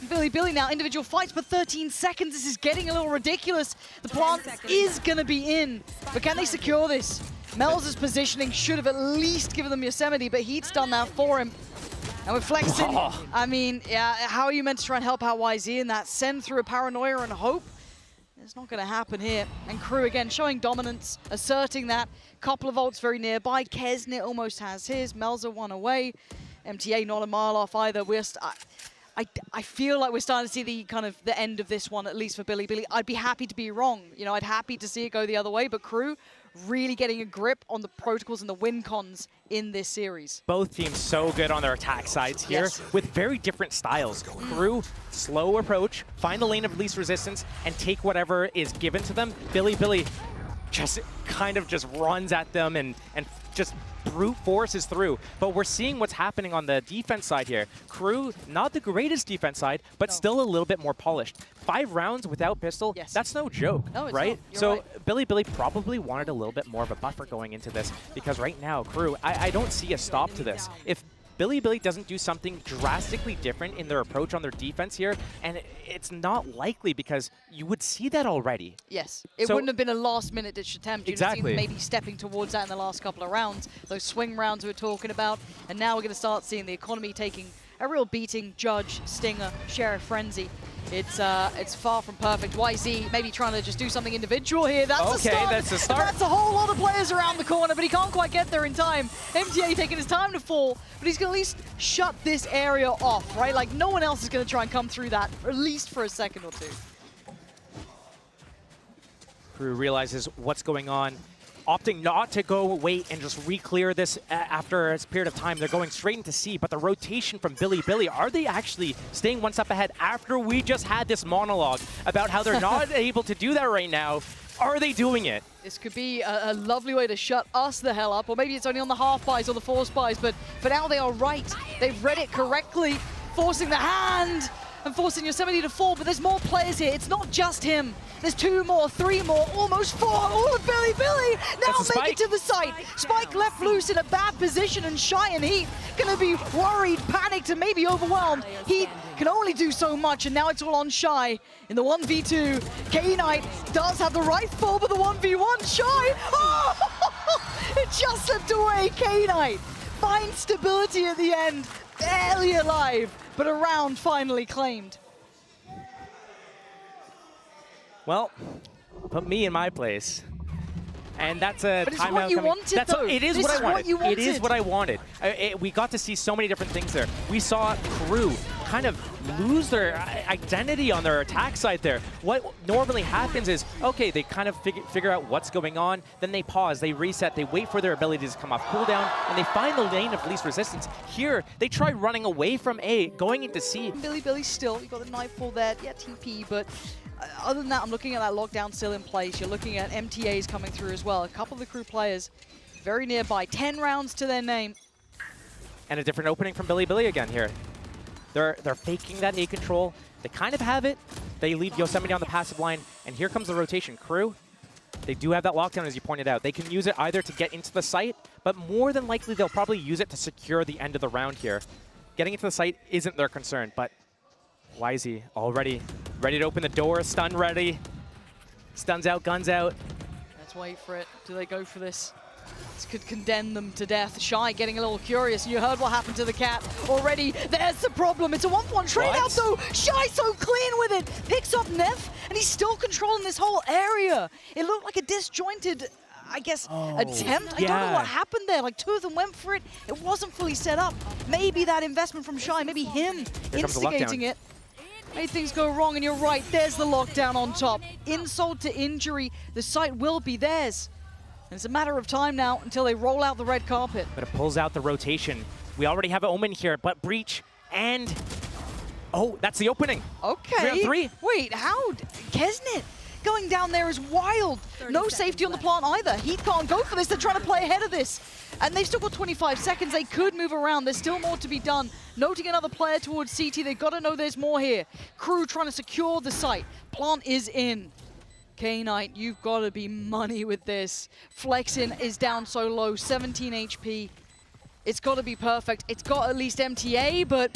Billy now, individual fights, but 13 seconds. This is getting a little ridiculous. The plant is going to be in, but can they secure this? Mel's positioning should have at least given them Yosemite, but Heat's done that for him. And with Flexing, I mean, yeah, how are you meant to try and help out YZ in that? Send through a paranoia and hope? It's not going to happen here. And KRU again showing dominance, asserting that. Couple of ults very nearby. Kesnit almost has his. Melza one away. MTA not a mile off either. I feel like we're starting to see the end of this one, at least for Billy. I'd be happy to be wrong. You know, I'd happy to see it go the other way, but KRU really getting a grip on the protocols and the win cons in this series. Both teams so good on their attack sides here with very different styles. KRU, slow approach, find the lane of least resistance, and take whatever is given to them. Billy just kind of just runs at them and just brute forces through. But we're seeing what's happening on the defense side here. KRU, not the greatest defense side, but still a little bit more polished. 5 rounds without pistol, that's no joke, right? So Billy probably wanted a little bit more of a buffer going into this, because right now, KRU, I don't see a stop to this. If Billy doesn't do something drastically different in their approach on their defense here, and it's not likely because you would see that already. Yes, it wouldn't have been a last-minute ditch attempt. You'd have seen maybe stepping towards that in the last couple of rounds, those swing rounds we were talking about, and now we're going to start seeing the economy taking a real beating. Judge, Stinger, Sheriff, Frenzy. It's far from perfect. YZ maybe trying to just do something individual here. That's a start. That's a start. That's a whole lot of players around the corner, but he can't quite get there in time. MTA taking his time to fall, but he's going to at least shut this area off, right? Like, no one else is going to try and come through that, at least for a second or two. KRU realizes what's going on, opting not to go wait and just re-clear this after a period of time. They're going straight into C, but the rotation from Billy, are they actually staying one step ahead after we just had this monologue about how they're not able to do that right now? Are they doing it? This could be a lovely way to shut us the hell up, or maybe it's only on the half buys or the force buys, but for now they are right. They've read it correctly, forcing the hand and forcing Yosemite to fall, but there's more players here. It's not just him. There's 2 more, 3 more, almost 4. All of Billy. Now make it to the site. Spike left loose in a bad position, and Shy and Heat gonna be worried, panicked, and maybe overwhelmed. Heat can only do so much, and now it's all on Shy in the 1v2. K-Knight does have the rifle, but the 1v1 Shy. Oh! It just slipped away. K-Knight finds stability at the end, barely alive, but a round finally claimed. Well, put me in my place. And that's a but it's timeout what you coming. wanted, though. It is what I wanted. It is what I wanted. We got to see so many different things there. We saw KRU kind of lose their identity on their attack side there. What normally happens is, okay, they kind of figure out what's going on, then they pause, they reset, they wait for their abilities to come off cooldown, and they find the lane of least resistance. Here, they try running away from A, going into C. Billy still, you got the nightfall there, TP, but other than that, I'm looking at that lockdown still in place. You're looking at MTAs coming through as well. A couple of the KRU players very nearby. 10 rounds to their name. And a different opening from Billy again here. They're faking that A control. They kind of have it. They leave Yosemite on the passive line, and here comes the rotation. KRU, they do have that lockdown, as you pointed out. They can use it either to get into the site, but more than likely they'll probably use it to secure the end of the round here. Getting into the site isn't their concern, but YZ already ready to open the door, stun ready. Stuns out, guns out. Let's wait for it. Do they go for this? This could condemn them to death. Shy getting a little curious. You heard what happened to the cat already. There's the problem. It's a 1-for-1 trade out though. Shy so clean with it. Picks up Neff, and he's still controlling this whole area. It looked like a disjointed, I guess, attempt. I don't know what happened there. Like, 2 of them went for it. It wasn't fully set up. Maybe that investment from Shy, maybe him instigating it, made things go wrong, and you're right, there's the lockdown on top. Insult to injury, the site will be theirs. And it's a matter of time now until they roll out the red carpet. But it pulls out the rotation. We already have an Omen here, but Breach and... Oh, that's the opening. Okay. Round 3. Wait, how? Kesnit going down there is wild. No safety on the plant either. Heat can't go for this. They're trying to play ahead of this. And they've still got 25 seconds. They could move around. There's still more to be done. Noting another player towards CT. They've got to know there's more here. Crew trying to secure the site. Plant is in. K-Knight, you've got to be money with this. Flexin is down so low, 17 HP. It's got to be perfect. It's got at least MTA, but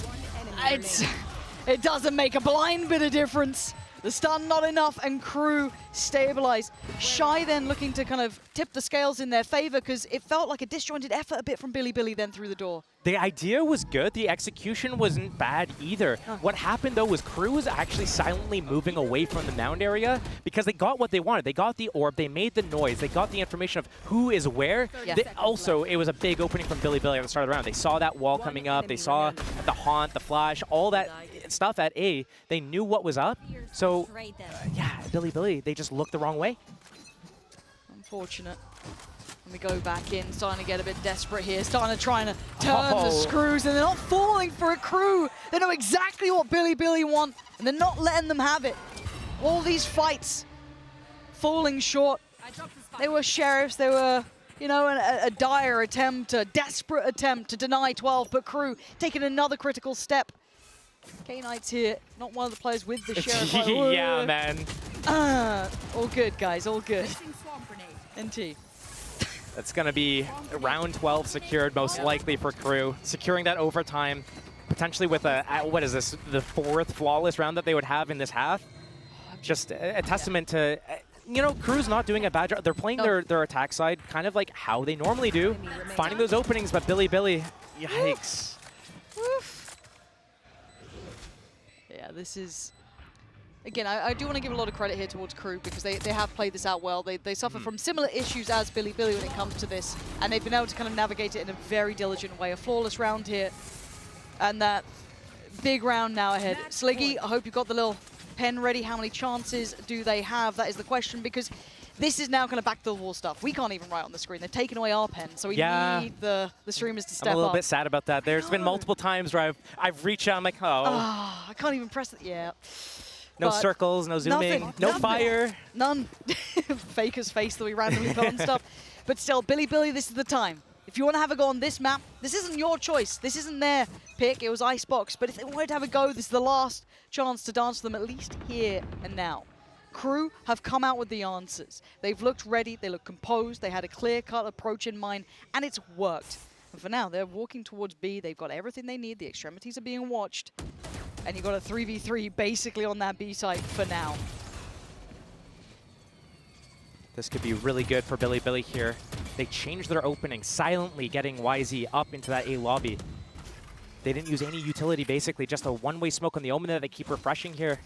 it doesn't make a blind bit of difference. The stun not enough, and Crew stabilize. Shy then looking to kind of tip the scales in their favor because it felt like a disjointed effort a bit from Billy then through the door. The idea was good. The execution wasn't bad either. What happened, though, was Crew was actually silently moving away from the mound area because they got what they wanted. They got the orb. They made the noise. They got the information of who is where. Yeah. Also, it was a big opening from Billy at the start of the round. They saw that wall coming up. They saw the haunt, the flash, all that stuff at A. They knew what was up. So, yeah, Billy, they just looked the wrong way. Unfortunate. Let me go back in, starting to get a bit desperate here, starting to try and turn the screws, and they're not falling for it. Crew, they know exactly what Billy want, and they're not letting them have it. All these fights falling short. They were sheriffs, they were, you know, a dire attempt, a desperate attempt to deny 12, but Crew taking another critical step. K-Knight's here, not one of the players with the sheriff. Like, yeah, man. All good, guys, all good. NT. That's going to be round 12 secured, most likely for Crew. Securing that overtime, potentially with a, what is this, the 4th flawless round that they would have in this half. Just a testament to, you know, Crew's not doing a bad job. They're playing their attack side kind of like how they normally do, finding those openings, but Billy, yikes. Woof. Yeah, this is... Again, I do want to give a lot of credit here towards Crew because they have played this out well. They suffer from similar issues as Billy when it comes to this, and they've been able to kind of navigate it in a very diligent way. A flawless round here, and that big round now ahead. Sliggy, I hope you've got the little pen ready. How many chances do they have? That is the question, because this is now kind of back to the wall stuff. We can't even write on the screen. They've taken away our pen, so we need the streamers to step up. I'm a little bit sad about that. There's been multiple times where I've reached out, I'm like, oh. I can't even press it. Yeah. No circles, no zooming, no fire. None. Faker's face that we randomly put on stuff. But still, Billy, this is the time. If you want to have a go on this map, this isn't your choice. This isn't their pick. It was Icebox. But if they wanted to have a go, this is the last chance to dance to them, at least here and now. Crew have come out with the answers. They've looked ready. They look composed. They had a clear-cut approach in mind, and it's worked. And for now, they're walking towards B. They've got everything they need. The extremities are being watched. And you've got a 3v3 basically on that B site for now. This could be really good for Billy here. They changed their opening, silently getting YZ up into that A lobby. They didn't use any utility, basically, just a one-way smoke on the Omen that they keep refreshing here.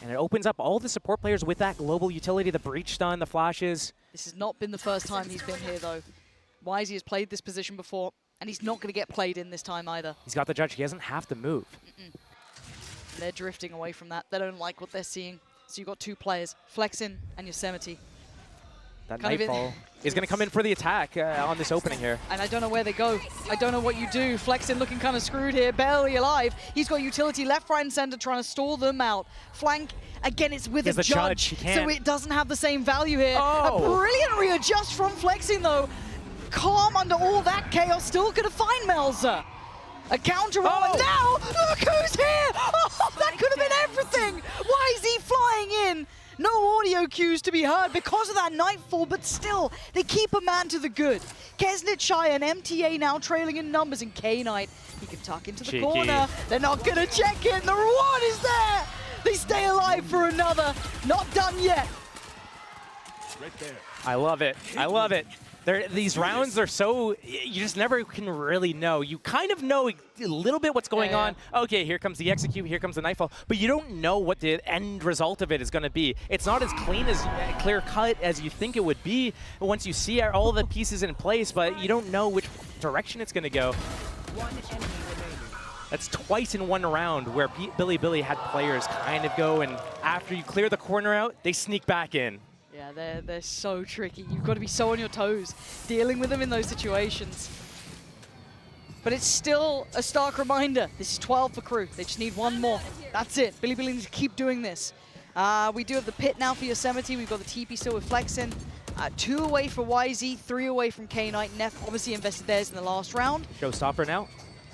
And it opens up all the support players with that global utility, the breach stun, the flashes. This has not been the first time he's been here, though. YZ has played this position before, and he's not going to get played in this time either. He's got the judge. He doesn't have to move. They're drifting away from that. They don't like what they're seeing. So you've got 2 players, Flexin and Yosemite. That Nightfall is going to come in for the attack on this opening here. And I don't know where they go. I don't know what you do. Flexin looking kind of screwed here, barely alive. He's got utility left, right, and center trying to stall them out. Flank, again, it's with a judge, so it doesn't have the same value here. A brilliant readjust from Flexin, though. Calm under all that chaos, still going to find Melzer. A counter roll, and now, look who's here! Oh, that could have been everything! Why is he flying in? No audio cues to be heard because of that Nightfall, but still, they keep a man to the good. Kesnit, Shy, and MTA now trailing in numbers, and K-Knight, he can tuck into the corner. They're not gonna check in, the reward is there! They stay alive for another, not done yet. Right there. I love it, I love it. These rounds are so, you just never can really know. You kind of know a little bit what's going on. Okay, here comes the execute, here comes the Nightfall, but you don't know what the end result of it is going to be. It's not as clear cut as you think it would be once you see all the pieces in place, but you don't know which direction it's going to go. That's twice in one round where Billy had players kind of go, and after you clear the corner out, they sneak back in. Yeah, they're so tricky. You've got to be so on your toes dealing with them in those situations. But it's still a stark reminder. This is 12 for Crew. They just need one more. That's it. Billy needs to keep doing this. We do have the pit now for Yosemite. We've got the TP still with Flexin. 2 away for YZ, 3 away from K-Knight. Neff obviously invested theirs in the last round. Showstopper now.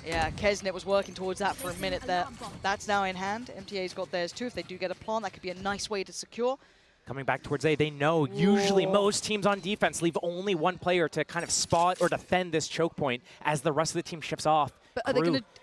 Yeah, Kesnet was working towards that for a minute there. That's now in hand. MTA's got theirs too. If they do get a plant, that could be a nice way to secure. Coming back towards A, they know usually most teams on defense leave only one player to kind of spot or defend this choke point as the rest of the team shifts off. But are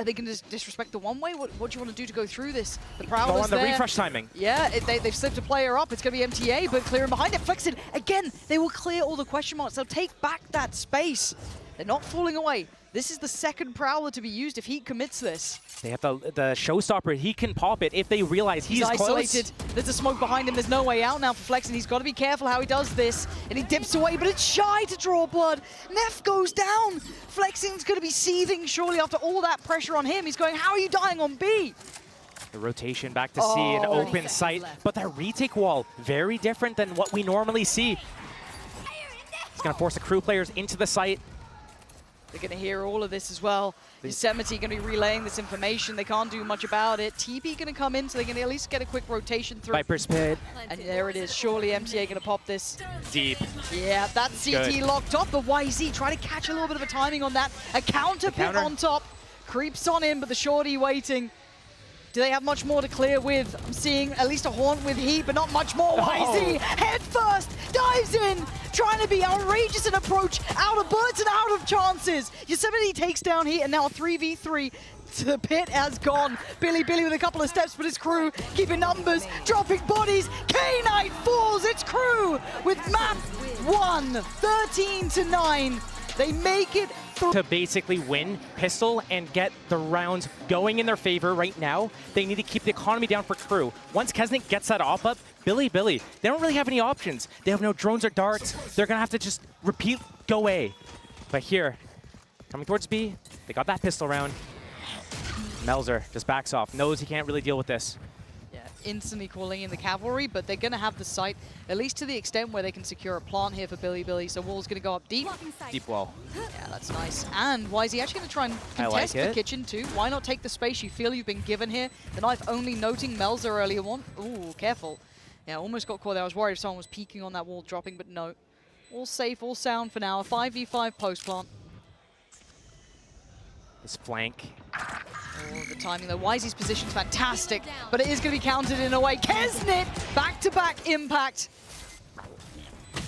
they gonna disrespect the one-way? What do you want to do to go through this? The Prowler's go on the there. refresh timing. Yeah, they've slipped a player up. It's going to be MTA, but clearing behind it. Flexin, again, they will clear all the question marks. They'll take back that space. They're not falling away. This is the second Prowler to be used if he commits this. They have the Showstopper. He can pop it if they realize he's isolated. Close. There's a smoke behind him. There's no way out now for Flexin. He's got to be careful how he does this. And he dips away, but it's shy to draw blood. Neff goes down. Flexin's going to be seething surely after all that pressure on him. He's going, how are you dying on B? The rotation back to C, an open sight. But that retake wall, very different than what we normally see. It's going to force the crew players into the site. They're going to hear all of this as well. Yosemite going to be relaying this information. They can't do much about it. TP going to come in, so they can at least get a quick rotation through. Viper's pit. And there it is. Surely MTA going to pop this. Deep. Yeah, that CT locked up. But YZ trying to catch a little bit of a timing on that. A counter pit on top. Creeps on in, but the shorty waiting. Do they have much more to clear with? I'm seeing at least a Haunt with heat, but not much more. YZ head first, dives in, trying to be outrageous in approach, out of bullets and out of chances. Yosemite takes down heat, and now a 3v3. The pit has gone. Billy with a couple of steps, but his crew keeping numbers, dropping bodies. K-Knight falls, it's crew with map 1, 13-9. They make it to basically win Pistol and get the rounds going in their favor right now. They need to keep the economy down for crew. Once Kesnet gets that op up, Billy, they don't really have any options. They have no drones or darts. They're going to have to just repeat, go A. But here, coming towards B, they got that pistol round. Melzer just backs off, knows he can't really deal with this. Instantly calling in the cavalry, but they're going to have the site, at least to the extent where they can secure a plant here for Billy. So wall's going to go up deep. Deep wall. Yeah, that's nice. And YZ actually going to try and contest the kitchen too. Why not take the space you feel you've been given here? The knife only noting Melzer earlier on. Ooh, careful. Yeah, almost got caught there. I was worried if someone was peeking on that wall, dropping, but no. All safe, all sound for now. A 5v5 post plant. This flank. Oh, the timing though. YZ's position's fantastic, but it is going to be countered in a way. Kesnet, back-to-back impact.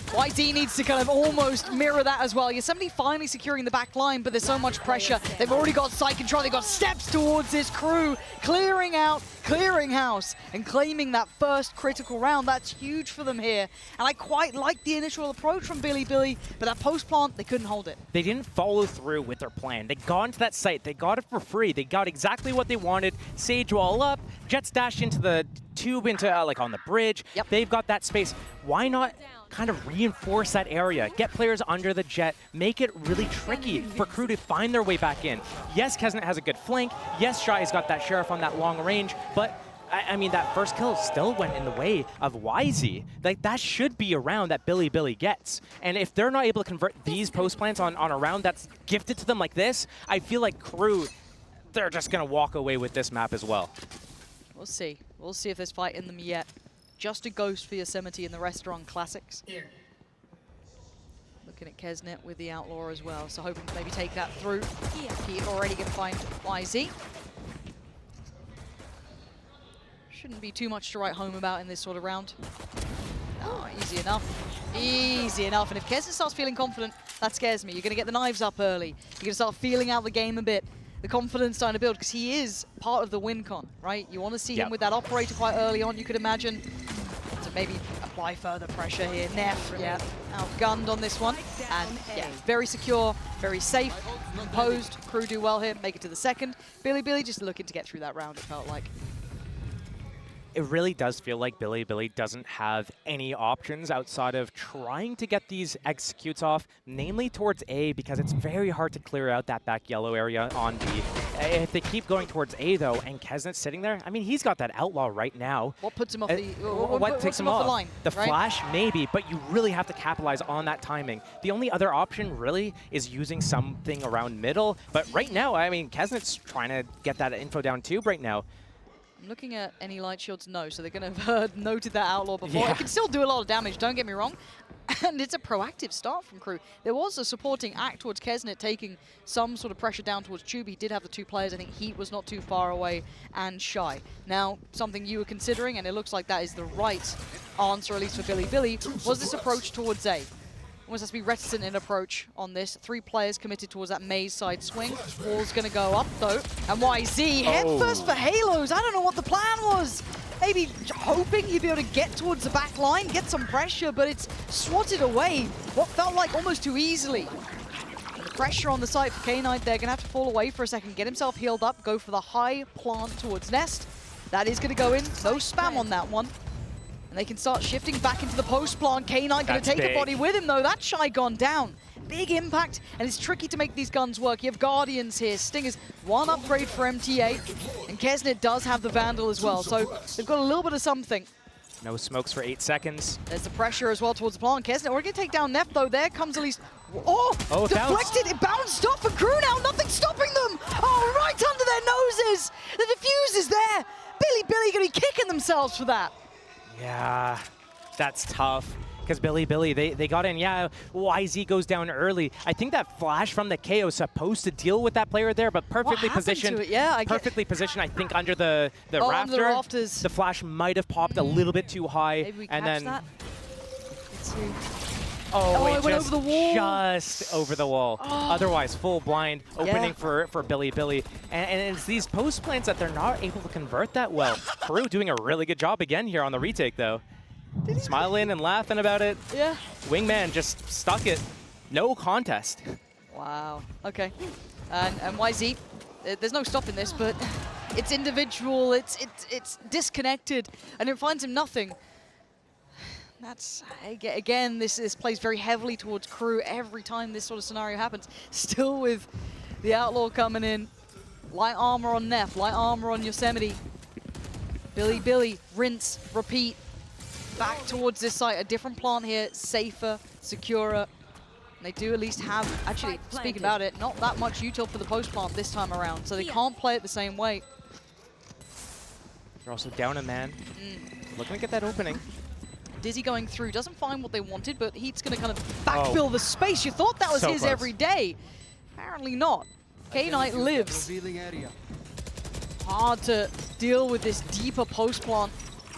YZ needs to kind of almost mirror that as well. Yosemite finally securing the back line, but there's so much pressure. They've already got site control. They've got steps towards this crew. Clearing out, clearing house, and claiming that first critical round. That's huge for them here. And I quite like the initial approach from Billy, but that post plant, they couldn't hold it. They didn't follow through with their plan. They got into that site. They got it for free. They got exactly what they wanted. Sage wall up. Jets dash into the tube, into like on the bridge. Yep. They've got that space. Why not kind of reinforce that area, get players under the jet, make it really tricky for crew to find their way back in? Yes, Kesnet has a good flank. Yes, Shy's got that Sheriff on that long range, but I mean, that first kill still went in the way of YZ. Like, that should be a round that Billy gets. And if they're not able to convert these post plants on a round that's gifted to them like this, I feel like crew, they're just going to walk away with this map as well. We'll see. We'll see if there's fight in them yet. Just a ghost for Yosemite in the Restaurant Classics. Looking at Kesnet with the Outlaw as well, so hoping to maybe take that through. He already going to find YZ. Shouldn't be too much to write home about in this sort of round. Oh, easy enough. Easy enough. And if Kesnet starts feeling confident, that scares me. You're going to get the knives up early. You're going to start feeling out the game a bit. The confidence starting to build, because he is part of the win con, right? You want to see him with that operator quite early on, you could imagine, to maybe apply further pressure here. Neff, outgunned on this one. And yeah, very secure, very safe, composed. Crew do well here, make it to the second. Billy just looking to get through that round, it felt like. It really does feel like Billy doesn't have any options outside of trying to get these executes off, namely towards A, because it's very hard to clear out that back yellow area on B. If they keep going towards A, though, and Kesnet's sitting there, I mean, he's got that Outlaw right now. What puts him off the what takes him off the line? The right? flash, maybe, but you really have to capitalize on that timing. The only other option, really, is using something around middle. But right now, I mean, Kesnet's trying to get that info down tube right now. I'm looking at any light shields. No, so they're going to have noted that Outlaw before. Yeah. It can still do a lot of damage, don't get me wrong. And it's a proactive start from Crew. There was a supporting act towards Kesnet, taking some sort of pressure down towards Tube. He did have the two players. I think Heat was not too far away, and Shy. Now, something you were considering, and it looks like that is the right answer, at least for Billy, was this approach towards A. Almost has to be reticent in approach on this. 3 players committed towards that maze side swing. Wall's going to go up, though. And YZ, head first for Halos. I don't know what the plan was. Maybe hoping he'd be able to get towards the back line, get some pressure, but it's swatted away. What felt like almost too easily. And the pressure on the side for K9, they're going to have to fall away for a second, get himself healed up, go for the high plant towards Nest. That is going to go in. No spam on that one. And they can start shifting back into the post plant. K9 going to take a body with him, though. That Shy gone down. Big impact, and it's tricky to make these guns work. You have Guardians here. Stingers, 1 upgrade for MTA, and Kesnet does have the Vandal as well, so they've got a little bit of something. No smokes for 8 seconds. There's the pressure as well towards the plant. Kesnet, we're going to take down Neff, though. There comes at least... Oh, deflected. It bounced off for Crew now. Nothing stopping them. Oh, right under their noses. The defuse is there. Billy going to be kicking themselves for that. Yeah, that's tough. Because Billy, they got in. Yeah, YZ goes down early. I think that flash from the KO is supposed to deal with that player there, but perfectly positioned. Yeah, perfectly positioned, I think, under the rafter. Under the rafters. The flash might have popped a little bit too high. Maybe we and catch then that. Let's see. Oh, it went over the wall. Just over the wall. Otherwise, full blind opening for Billy. And it's these post plants that they're not able to convert that well. KRU doing a really good job again here on the retake, though. Smiling and laughing about it. Yeah. Wingman just stuck it. No contest. Wow. Okay. And YZ, there's no stopping this, but it's individual, it's disconnected, and it finds him nothing. That's, again, this plays very heavily towards KRU every time this sort of scenario happens. Still with the Outlaw coming in. Light armor on Neff, light armor on Yosemite. Billy, rinse, repeat. Back towards this site, a different plant here, safer, securer. They do at least have, actually, speaking about it, not that much util for the post plant this time around, so they can't play it the same way. They're also down a man. Looking to get that opening. Dizzy going through, doesn't find what they wanted, but Heat's going to kind of backfill the space. You thought that was his every day. Apparently not. K9 lives. Hard to deal with this deeper post plant.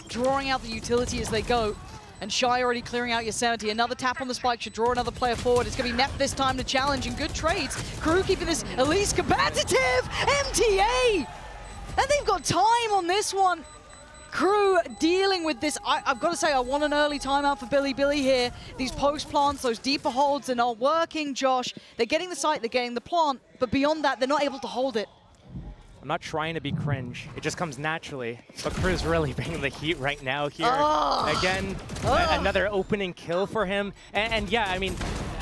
Drawing out the utility as they go. And Shy already clearing out Yosemite. Another tap on the spike should draw another player forward. It's going to be Neff this time to challenge, and good trades. KRU keeping this at least competitive. MTA! And they've got time on this one. KRU dealing with this. I've got to say, I want an early timeout for Billy here. These post plants, those deeper holds, they're not working, Josh. They're getting the site, they're getting the plant, but beyond that, they're not able to hold it. I'm not trying to be cringe. It just comes naturally. But KRU's really bringing the heat right now here. Again, another opening kill for him. And yeah, I mean,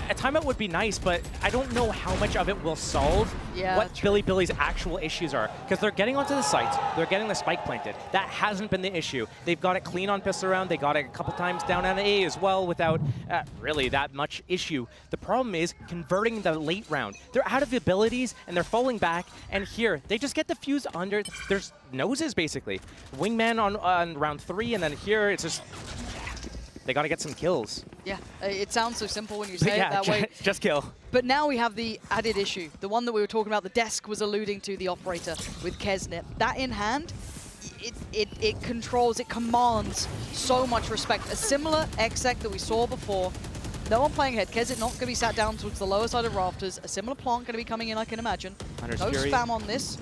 a timeout would be nice, but I don't know how much of it will solve what Billy's actual issues are. Because they're getting onto the sites, they're getting the spike planted. That hasn't been the issue. They've got it clean on pistol round. They got it a couple times down on A as well without really that much issue. The problem is converting the late round. They're out of the abilities and they're falling back. And here, they just get the fuse under their noses, basically. Wingman on round 3, and then here it's just... They got to get some kills. Yeah, it sounds so simple when you say it that way. Just kill. But now we have the added issue. The one that we were talking about, the desk was alluding to, the operator with Kesnet. That in hand, it controls, it commands so much respect. A similar exec that we saw before. No one playing ahead. Kesnet not going to be sat down towards the lower side of rafters. A similar plant going to be coming in, I can imagine. No spam on this.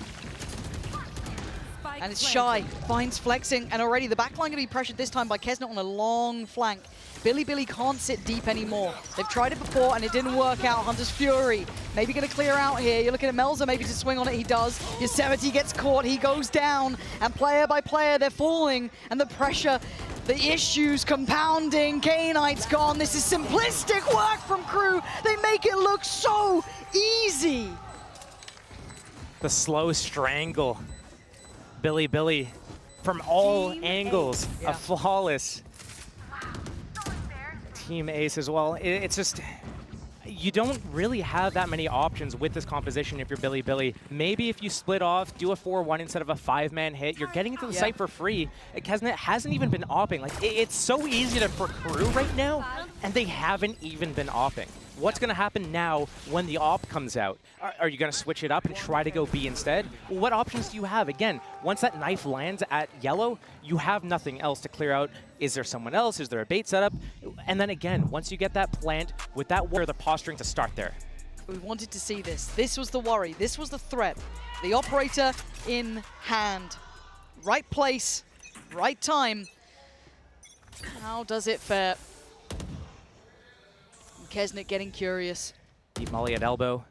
And it's Shy, finds flexing, and already the backline going to be pressured this time by Kesnet on a long flank. Billy can't sit deep anymore. They've tried it before and it didn't work out. Hunter's Fury, maybe going to clear out here. You're looking at Melza maybe to swing on it, he does. Yosemite gets caught, he goes down, and player by player they're falling, and the pressure, the issues compounding. K9's gone. This is simplistic work from KRU. They make it look so easy. The slow strangle. Billy from all angles, a flawless team ace as well. It's just, you don't really have that many options with this composition if you're Billy. Maybe if you split off, do a 4-1 instead of a 5-man hit, you're getting into the site for free. Kesnet hasn't even been opping. Like, it's so easy for KRU right now, and they haven't even been opping. What's going to happen now when the op comes out? Are you going to switch it up and try to go B instead? Well, what options do you have? Again, once that knife lands at yellow, you have nothing else to clear out. Is there someone else? Is there a bait setup? And then again, once you get that plant with that wire, the posturing to start there. We wanted to see this. This was the worry. This was the threat. The operator in hand. Right place, right time. How does it fare? Kesnet getting curious. Deep molly at elbow,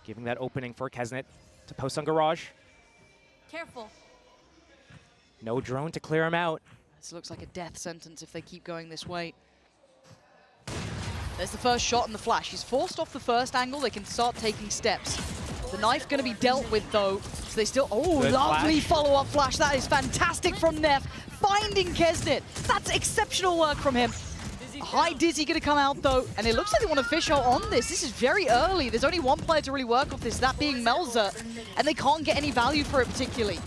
giving that opening for Kesnet to post on Garage. Careful. No drone to clear him out. This looks like a death sentence if they keep going this way. There's the first shot and the flash. He's forced off the first angle. They can start taking steps. The knife going to be dealt with though. So they still, Good lovely flash. follow-up flash. That is fantastic from Neff. Finding Kesnet. That's exceptional work from him. High Dizzy going to come out though, and it looks like they want to fish out on this. This is very early. There's only one player to really work off this, that being Melzer, and they can't get any value for it particularly.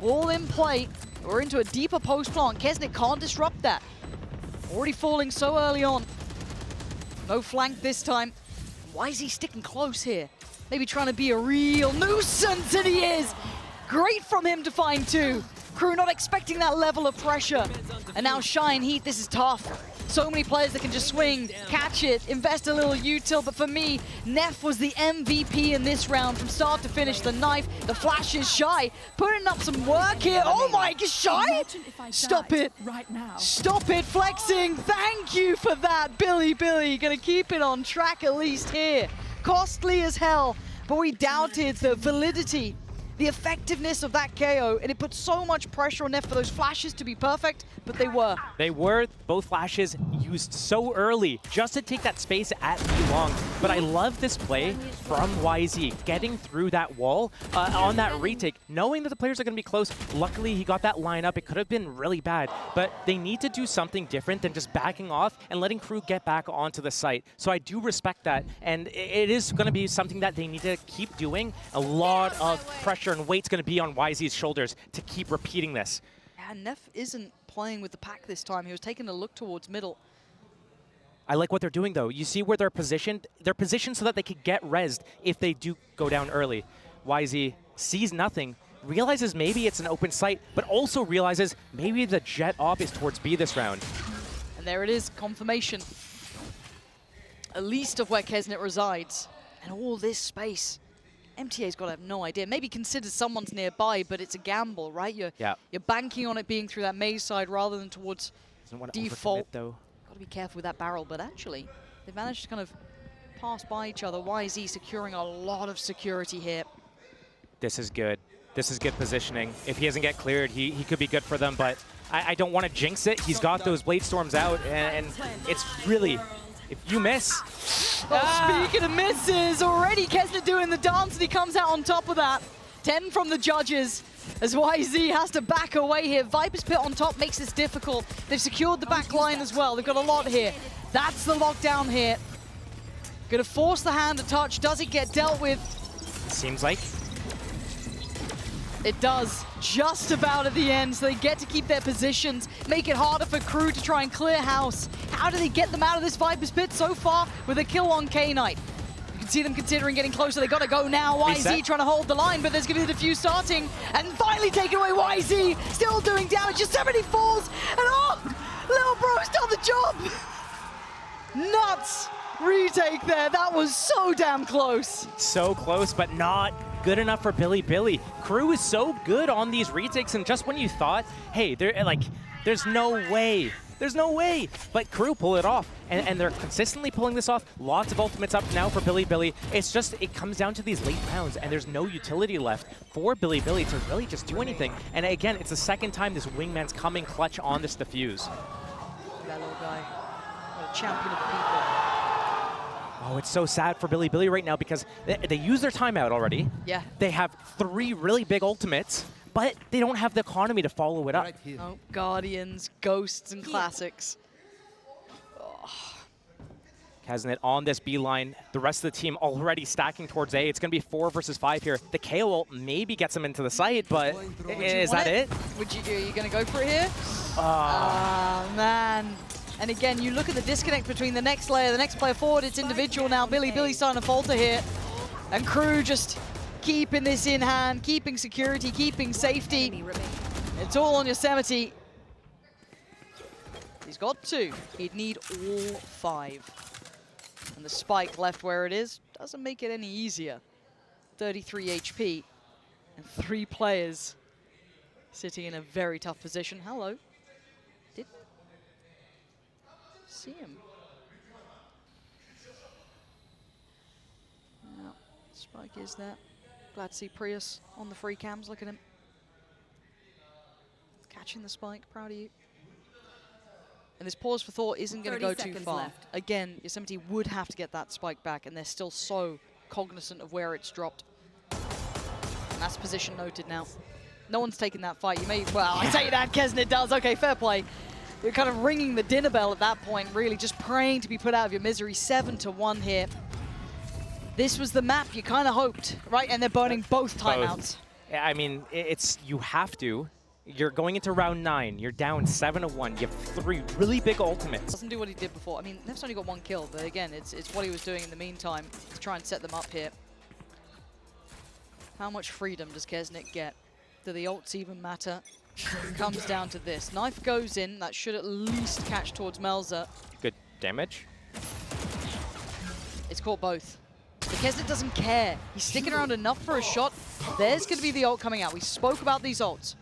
All in play. We're into a deeper post plant. Kesnet can't disrupt that. Already falling so early on. No flank this time. Why is he sticking close here? Maybe trying to be a real nuisance, and he is. Great from him to find two. KRU not expecting that level of pressure. And now Shine Heat, this is tough. So many players that can just swing, catch it, invest a little util, but for me, Neff was the MVP in this round from start to finish. The knife, the flash is Shy, putting up some work here. Oh my gosh, Shy! Stop it. Right now. Stop it, flexing. Thank you for that, Billy. Gonna keep it on track at least here. Costly as hell, but we doubted the validity, the effectiveness of that KO, and it put so much pressure on Neff for those flashes to be perfect, but they were. They were, both flashes used so early just to take that space at long. But I love this play from YZ, getting through that wall on that retake, knowing that the players are going to be close. Luckily, he got that line up. It could have been really bad, but they need to do something different than just backing off and letting KRU get back onto the site. So I do respect that, and it is going to be something that they need to keep doing. A lot of pressure and weight's going to be on YZ's shoulders to keep repeating this. Yeah, Neff isn't playing with the pack this time. He was taking a look towards middle. I like what they're doing, though. You see where they're positioned? They're positioned so that they could get rezzed if they do go down early. YZ sees nothing, realizes maybe it's an open site, but also realizes maybe the jet op is towards B this round. And there it is, confirmation. At least of where Kesnet resides. And all this space. MTA's got to have no idea. Maybe consider someone's nearby, but it's a gamble, right? You're banking on it being through that maze side rather than towards Doesn't want to default. overcommit, though. Got to be careful with that barrel, but actually, they've managed to kind of pass by each other. YZ securing a lot of security here. This is good. This is good positioning. If he doesn't get cleared, he could be good for them, but I don't want to jinx it. He's got those Blade Storms out, and it's really, if you miss... Speaking of misses, already Kesnet doing the dance, and he comes out on top of that. 10 from the judges, as YZ has to back away here. Viper's Pit on top makes this difficult. They've secured the back line as well. They've got a lot here. That's the lockdown here. Gonna force the hand to touch. Does it get dealt with? Seems like. It does, just about at the end, so they get to keep their positions, make it harder for KRU to try and clear house. How do they get them out of this Viper's Pit so far with a kill on K-Knight? You can see them considering getting closer. They got to go now. YZ Reset. trying to hold the line, but there's going to be the defuse starting, and finally taken away YZ, still doing damage. Yosemite falls, and oh, little bro's done the job. Nuts retake there. That was so damn close. So close, but not good enough for Billy. KRU is so good on these retakes, and just when you thought, hey, there's no way. There's no way. But KRU pull it off, and they're consistently pulling this off. Lots of ultimates up now for Billy. It's just, it comes down to these late rounds, and there's no utility left for Billy to really just do anything. And again, it's the second time this wingman's coming clutch on this defuse. That little guy, what a champion of people. Oh, it's so sad for Billy right now because they use their timeout already. Yeah. They have 3 really big ultimates, but they don't have the economy to follow it up. Oh, Guardians, Ghosts, and Classics. Kesnet on this B line. The rest of the team already stacking towards A. It's going to be 4 versus 5 here. The KO ult maybe gets him into the site, but is that it? Are you going to go for it here? Ah, man. And again, you look at the disconnect between the next player forward, it's individual now. Billy's starting to falter here. And KRU just keeping this in hand, keeping security, keeping safety. It's all on Yosemite. He's got 2. He'd need all 5. And the spike left where it is doesn't make it any easier. 33 HP and 3 players sitting in a very tough position. Hello. Didn't see him. No, spike is there. Glad to see Prius on the free cams. Look at him. Catching the spike. Proud of you. And this pause for thought isn't going to go too far. Left. Again, Yosemite would have to get that spike back, and they're still so cognizant of where it's dropped. And that's position noted now. No one's taking that fight. You may, well, I say that, Kesnet does. Okay, fair play. You're kind of ringing the dinner bell at that point, really, just praying to be put out of your misery. 7-1 here. This was the map you kind of hoped, right? And they're burning both timeouts. Yeah, I mean, you have to. You're going into round 9. You're down 7-1. You have 3 really big ultimates. Doesn't do what he did before. I mean, Neff's only got 1 kill, but again, it's what he was doing in the meantime to try and set them up here. How much freedom does Kesnet get? Do the ults even matter? It comes down to this. Knife goes in. That should at least catch towards Melzer. Good damage. It's caught both. But Kesnet doesn't care. He's sticking around enough for a shot. There's going to be the ult coming out. We spoke about these ults.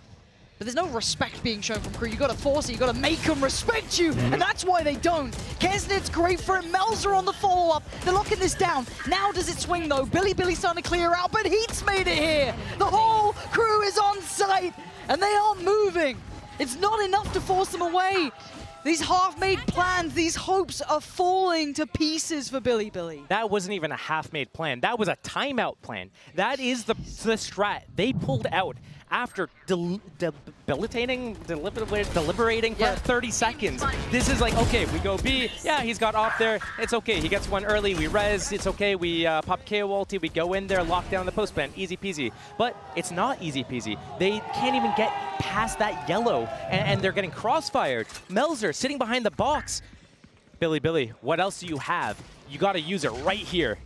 But there's no respect being shown from KRU. You got to force it. You got to make them respect you, and that's why they don't. Kesnet's great for it. Melzer on the follow-up. They're locking this down. Now does it swing though? Billy's starting to clear out, but Heat's made it here. The whole crew is on site, and they aren't moving. It's not enough to force them away. These half-made plans, these hopes are falling to pieces for Billy. That wasn't even a half-made plan. That was a timeout plan. That is the strat they pulled out after deliberating for 30 seconds. This is like, okay, we go B. Yeah, he's got off there. It's okay. He gets one early. We res. It's okay. We pop KO ulti. We go in there, lock down the post ban. Easy peasy. But it's not easy peasy. They can't even get past that yellow, and they're getting crossfired. Melzer sitting behind the box. Billy, what else do you have? You got to use it right here.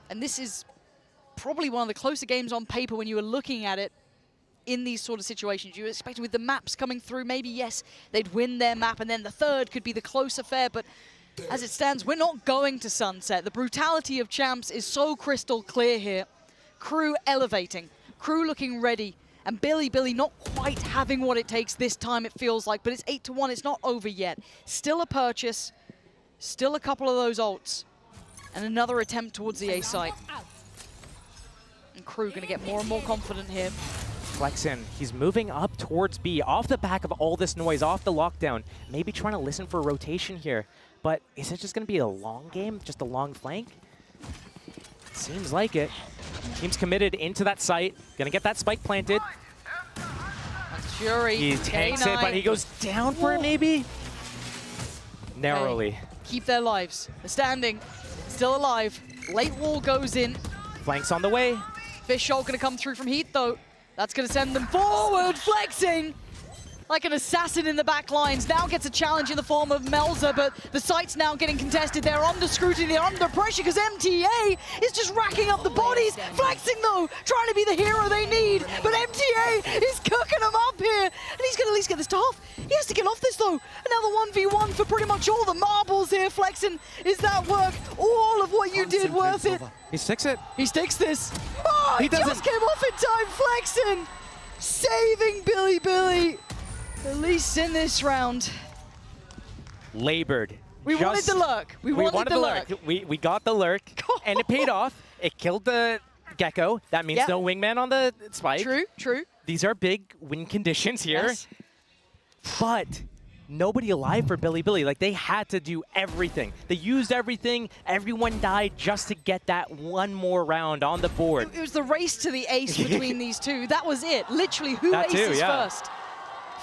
And this is probably one of the closer games on paper when you were looking at it in these sort of situations. You were expecting with the maps coming through, maybe, yes, they'd win their map, and then the third could be the close affair, but as it stands, we're not going to Sunset. The brutality of champs is so crystal clear here. KRU elevating, KRU looking ready, and Billy not quite having what it takes this time, it feels like, but it's 8-1, it's not over yet. Still a purchase, still a couple of those ults, and another attempt towards the A site. And KRU going to get more and more confident here. Flexin, he's moving up towards B, off the back of all this noise, off the lockdown. Maybe trying to listen for rotation here, but is it just going to be a long game, just a long flank? Seems like it. Team's committed into that site, gonna get that spike planted. That's Fury. He tanks it, but he goes down for it maybe? Narrowly. Hey, keep their lives. They're standing, still alive. Late wall goes in. Flanks on the way. Fishshot gonna come through from Heat though. That's gonna send them forward, flexing like an assassin in the back lines. Now gets a challenge in the form of Melzer, but the site's now getting contested. They're under scrutiny, they're under pressure because MTA is just racking up the bodies. Flexing though, trying to be the hero they need, but MTA is cooking them up here, and he's gonna at least get this to half. He has to get off this though. Another 1v1 for pretty much all the marbles here. Flexing, is that work? All of what you did worth it? He sticks it. He sticks this. Oh, he just came off in time, Flexing, saving Billy. At least in this round. Labored. We wanted the lurk. We wanted the lurk. We got the lurk, and it paid off. It killed the Gecko. That means no wingman on the spike. True. These are big win conditions here. Yes. But nobody alive for Billy. Like, they had to do everything. They used everything. Everyone died just to get that one more round on the board. It was the race to the ace between these two. That was it. Literally, who aces first?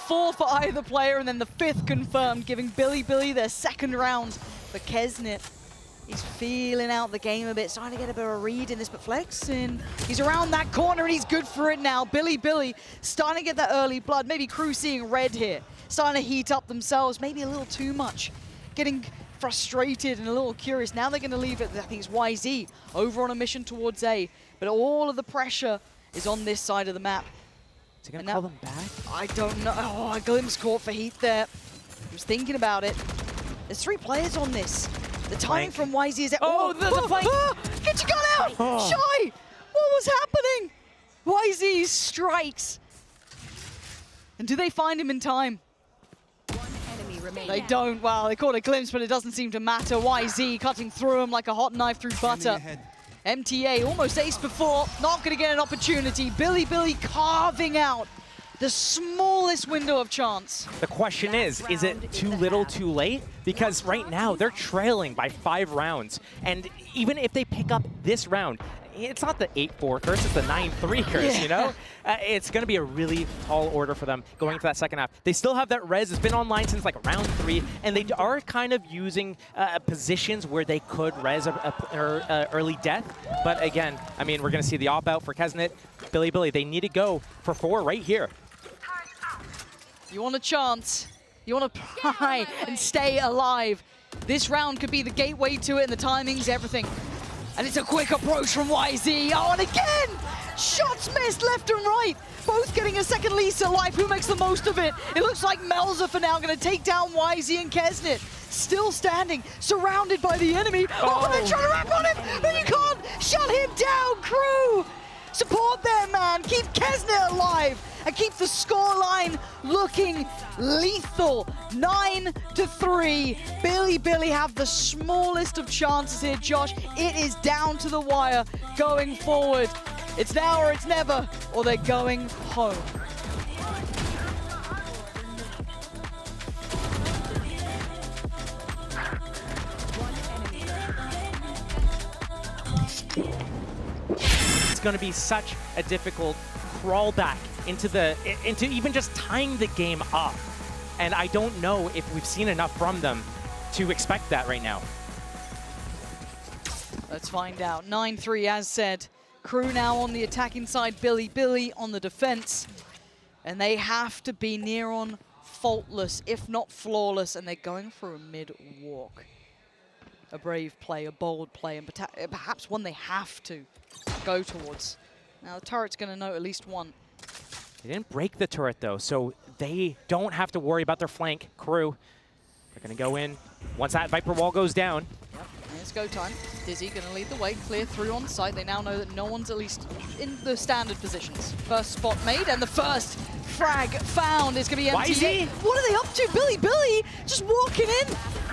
4 for either player, and then the 5th confirmed, giving Billy their second round But Kesnet, he's feeling out the game a bit, starting to get a bit of a read in this, but flexing. He's around that corner and he's good for it now. Billy starting to get that early blood. Maybe Crew seeing red here, starting to heat up themselves, maybe a little too much. Getting frustrated and a little curious. Now they're going to leave it, I think it's YZ, over on a mission towards A. But all of the pressure is on this side of the map. Is he going to call them back? I don't know. Oh, a glimpse caught for Heat there. He was thinking about it. There's 3 players on this. The timing from YZ is... Oh, there's a flank! Get your gun out! Oh. Shy! What was happening? YZ strikes. And do they find him in time? They don't. Wow, they caught a glimpse, but it doesn't seem to matter. YZ cutting through him like a hot knife through butter. MTA almost aced before, not going to get an opportunity. Billy carving out the smallest window of chance. The question is it too little, too late? Because right now, they're trailing by 5 rounds. And even if they pick up this round, it's not the 8-4 curse, it's the 9-3 curse, you know? It's going to be a really tall order for them going into that second half. They still have that res. It's been online since like round 3, and they are kind of using positions where they could res early death. But again, I mean, we're going to see the op-out for Kesnet. Billy, they need to go for 4 right here. You want a chance. You want to pry and stay alive. This round could be the gateway to it, and the timing's everything. And it's a quick approach from YZ. Oh, and again! Shots missed left and right. Both getting a second lease at life. Who makes the most of it? It looks like Melza for now going to take down YZ and Kesnet. Still standing, surrounded by the enemy. Oh, they're trying to wrap on him, but you can't shut him down, Crew! Support them, man. Keep Kesnet alive and keep the scoreline looking lethal. 9-3. Billy have the smallest of chances here, Josh. It is down to the wire going forward. It's now or it's never, or they're going home. It's going to be such a difficult crawl back into even just tying the game up. And I don't know if we've seen enough from them to expect that right now. Let's find out. 9-3 as said. Crew now on the attacking side, Billy on the defense. And they have to be near on faultless, if not flawless, and they're going for a mid walk. A brave play, a bold play, and perhaps one they have to go towards. Now the turret's going to know at least one. They didn't break the turret though, so they don't have to worry about their flank. Crew, they're going to go in once that Viper wall goes down. Yep, it's go time. Dizzy going to lead the way, clear through on site. They now know that no one's at least in the standard positions. First spot made, and the first frag found is going to be MTA. What are they up to? Billy just walking in,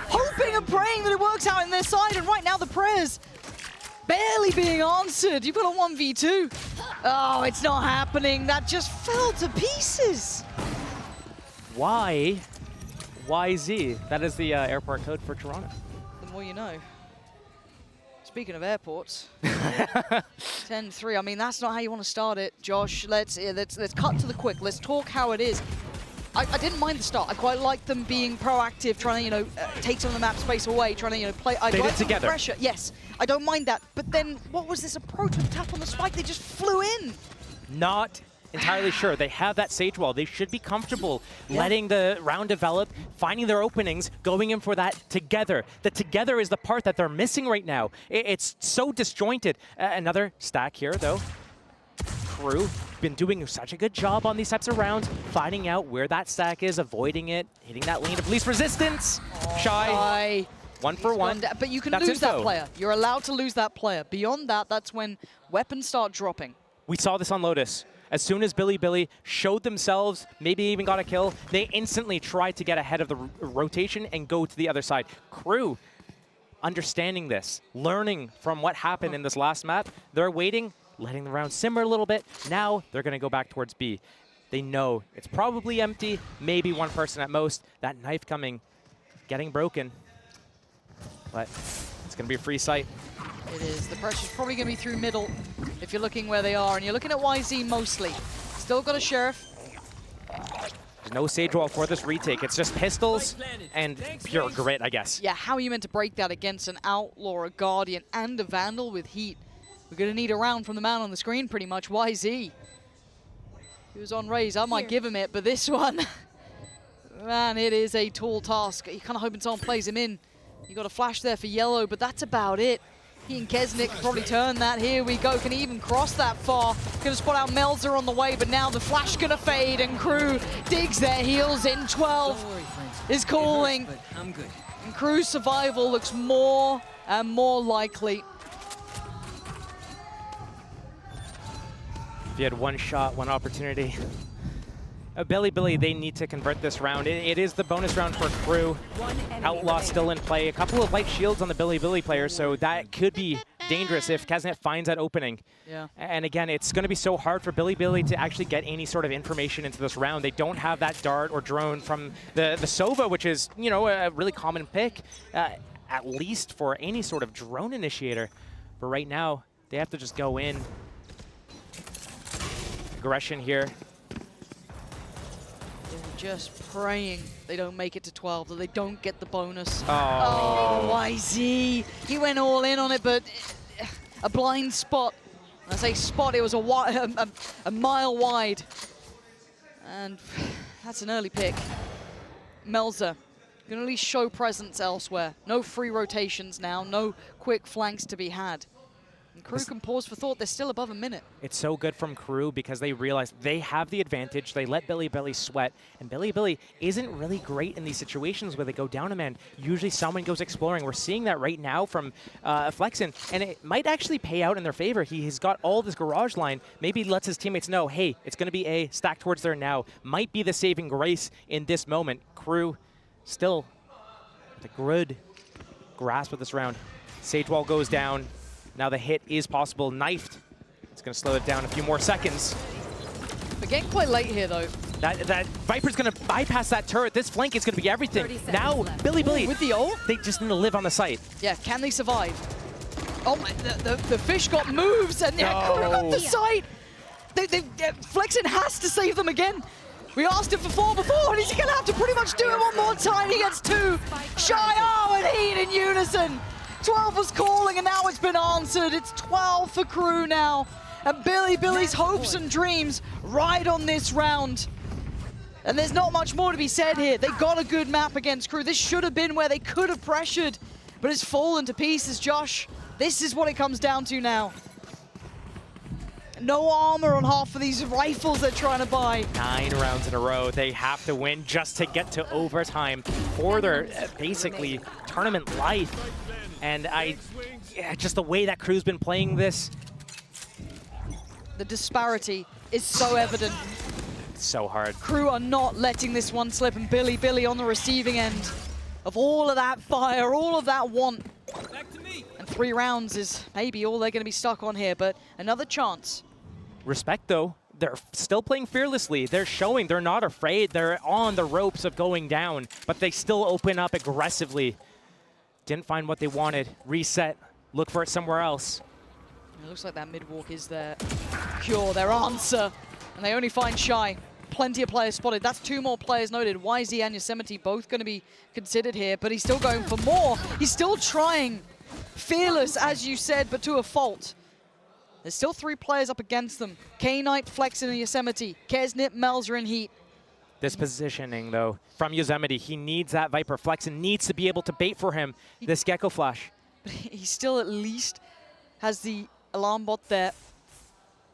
hoping and praying that it works out in their side, and right now the prayers barely being answered. You've got a 1v2. Oh, it's not happening. That just fell to pieces. Why? YZ. That is the airport code for Toronto. The more you know. Speaking of airports, 10-3. I mean, that's not how you want to start it, Josh. Let's cut to the quick. Let's talk how it is. I didn't mind the start. I quite like them being proactive, trying to, take some of the map space away, trying to, play. I like the pressure. Yes, I don't mind that. But then, what was this approach with tap on the spike? They just flew in. Not entirely sure. They have that Sage wall. They should be comfortable letting the round develop, finding their openings, going in for that together. The together is the part that they're missing right now. It's so disjointed. Another stack here, though. Crew been doing such a good job on these types of rounds, finding out where that stack is, avoiding it, hitting that lane of least resistance. Shy. 1 for 1. But you can lose that player. You're allowed to lose that player. Beyond that, that's when weapons start dropping. We saw this on Lotus. As soon as Billy showed themselves, maybe even got a kill, they instantly tried to get ahead of the rotation and go to the other side. Crew, understanding this, learning from what happened in this last map, they're waiting, letting the round simmer a little bit. Now they're going to go back towards B. They know it's probably empty, maybe one person at most. That knife coming, getting broken. But it's going to be a free sight. It is. The pressure's probably going to be through middle if you're looking where they are. And you're looking at YZ mostly. Still got a Sheriff. No Sage Wall for this retake. It's just pistols and pure grit, I guess. Yeah, how are you meant to break that against an Outlaw, a Guardian, and a Vandal with heat? We're going to need a round from the man on the screen, pretty much. YZ. He was on Raze. I might give him it, but this one, man, it is a tall task. You're kind of hoping someone plays him in. You got a flash there for yellow, but that's about it. He and Kesnick can probably turn that. Here we go. Can he even cross that far? Gonna spot out Melzer on the way, but now the flash gonna fade, and KRU digs their heels in. 12 is calling. I'm good. And KRU's survival looks more and more likely. If you had one shot, one opportunity. Billy, they need to convert this round. It is the bonus round for KRU. Outlaw still in play. A couple of light shields on the Billy players, so that could be dangerous if Kesnet finds that opening. Yeah. And again, it's going to be so hard for Billy to actually get any sort of information into this round. They don't have that dart or drone from the Sova, which is, you know, a really common pick, at least for any sort of drone initiator. But right now, they have to just go in. Aggression here. Just praying they don't make it to 12, that they don't get the bonus. Oh, YZ. He went all in on it, but a blind spot. When I say spot, it was a mile wide. And that's an early pick. Melzer going to at least show presence elsewhere. No free rotations now, no quick flanks to be had. And KRU can pause for thought. They're still above a minute. It's so good from KRU because they realize they have the advantage. They let Billy sweat, and Billy isn't really great in these situations where they go down a man. Usually someone goes exploring. We're seeing that right now from Flexen, and it might actually pay out in their favor. He's got all this garage line. Maybe lets his teammates know, hey, it's going to be A, stack towards there now. Might be the saving grace in this moment. KRU still with a good grasp of this round. Sage Wall goes down. Now the hit is possible. Knifed. It's going to slow it down a few more seconds. We're getting quite late here, though. That Viper's going to bypass that turret. This flank is going to be everything. Now, Billy, with the ult? they just need to live on the site. Yeah, can they survive? Oh, my, the fish got moves, and yeah, KRU got the site. Flexen has to save them again. We asked him for 4 before, and he's going to have to pretty much do it one more time. He gets 2. Shy, and Heat in unison. 12 was calling, and now it's been answered. It's 12 for KRU now. And Billy's hopes and dreams ride on this round. And there's not much more to be said here. They got a good map against KRU. This should have been where they could have pressured, but it's fallen to pieces, Josh. This is what it comes down to now. No armor on half of these rifles they're trying to buy. 9 rounds in a row. They have to win just to get to overtime for their basically tournament life. And just the way that KRU's been playing this. The disparity is so evident. It's so hard. KRU are not letting this one slip, and Billy on the receiving end of all of that fire, all of that want. Back to me. And 3 rounds is maybe all they're going to be stuck on here, but another chance. Respect, though. They're still playing fearlessly. They're showing they're not afraid. They're on the ropes of going down, but they still open up aggressively. Didn't find what they wanted. Reset. Look for it somewhere else. It looks like that mid-walk is their cure, their answer. And they only find Shy. Plenty of players spotted. That's 2 more players noted. YZ and Yosemite both going to be considered here, but he's still going for more. He's still trying. Fearless, as you said, but to a fault. There's still 3 players up against them. K-Knight, Flexen, and Yosemite. Kesnip, Melzer, and Heat. This positioning, though, from Yosemite, he needs that Viper. Flexen needs to be able to bait for him this Gecko Flash. But he still at least has the alarm bot there.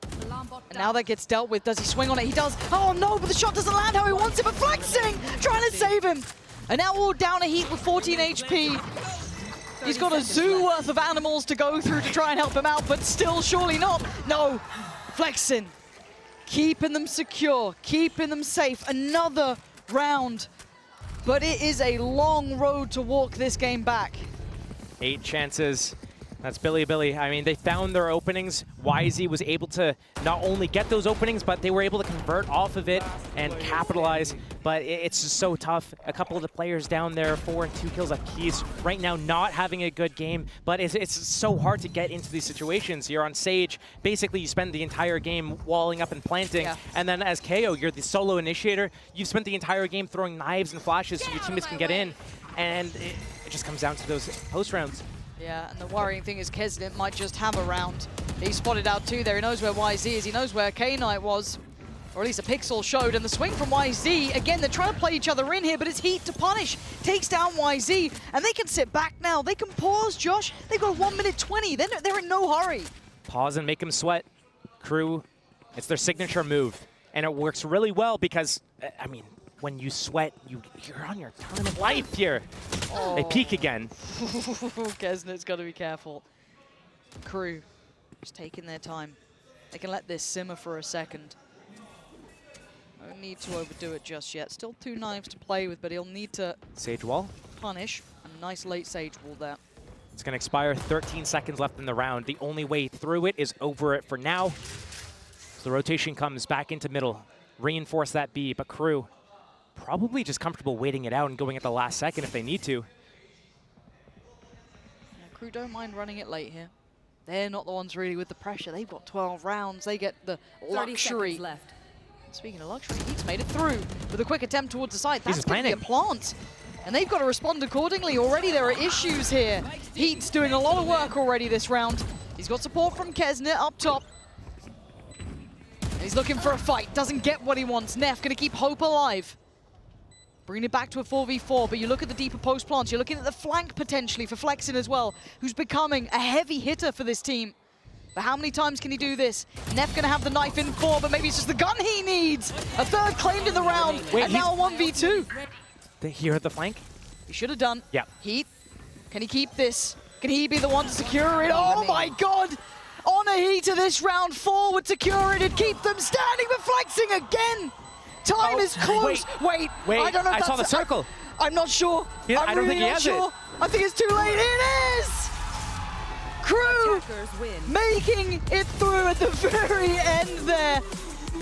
And now that gets dealt with. Does he swing on it? He does. Oh no, but the shot doesn't land how he wants it. But Flexing trying to save him. And now all down a Heat with 14 HP. He's got a zoo worth of animals to go through to try and help him out, but still surely not. No, Flexing. Keeping them secure, keeping them safe. Another round. But it is a long road to walk this game back. 8 chances. That's Billy. I mean, they found their openings. YZ was able to not only get those openings, but they were able to convert off of it and capitalize. But it's just so tough. A couple of the players down there, 4 and 2 kills apiece, right now not having a good game. But it's so hard to get into these situations. You're on Sage. Basically, you spend the entire game walling up and planting. Yeah. And then as KO, you're the solo initiator. You've spent the entire game throwing knives and flashes so your teammates can get in. And it just comes down to those post rounds. Yeah, and the worrying thing is Kesnet might just have a round. He spotted out 2 there. He knows where YZ is. He knows where K-Knight was. Or at least a pixel showed. And the swing from YZ, again, they're trying to play each other in here, but it's Heat to punish. Takes down YZ, and they can sit back now. They can pause, Josh. They've got 1 minute 20. They're in no hurry. Pause and make them sweat. KRU, it's their signature move. And it works really well because, I mean, when you sweat, you're on your turn of life here. Oh. They peek again. Kesnet's got to be careful. KRU just taking their time. They can let this simmer for a second. Don't need to overdo it just yet. Still 2 knives to play with, but he'll need to Sage wall. Punish. A nice late Sage wall there. It's going to expire. 13 seconds left in the round. The only way through it is over it for now. So the rotation comes back into middle. Reinforce that B, but KRU probably just comfortable waiting it out and going at the last second if they need to. Yeah, KRU don't mind running it late here. They're not the ones really with the pressure. They've got 12 rounds. They get the luxury. Left. Speaking of luxury, Heat's made it through with a quick attempt towards the side. That's going to be a plant. And they've got to respond accordingly. Already there are issues here. Heat's doing a lot of work already this round. He's got support from Kesnet up top. And he's looking for a fight. Doesn't get what he wants. Neff going to keep hope alive. Bring it back to a 4v4, but you look at the deeper post plants. You're looking at the flank potentially for Flexin as well, who's becoming a heavy hitter for this team. But how many times can he do this? Neff gonna have the knife in 4, but maybe it's just the gun he needs. A third claimed in the round, and now a 1v2. He heard the flank? He should have done. Yeah. Heat, can he keep this? Can he be the one to secure it? Oh my God! On a Heat to this round, forward secure it and keep them standing, but Flexing again! Time is close. Wait. I don't know if I saw the circle. I'm not sure. I don't think he has it. I think it's too late. It is! KRU making it through at the very end there.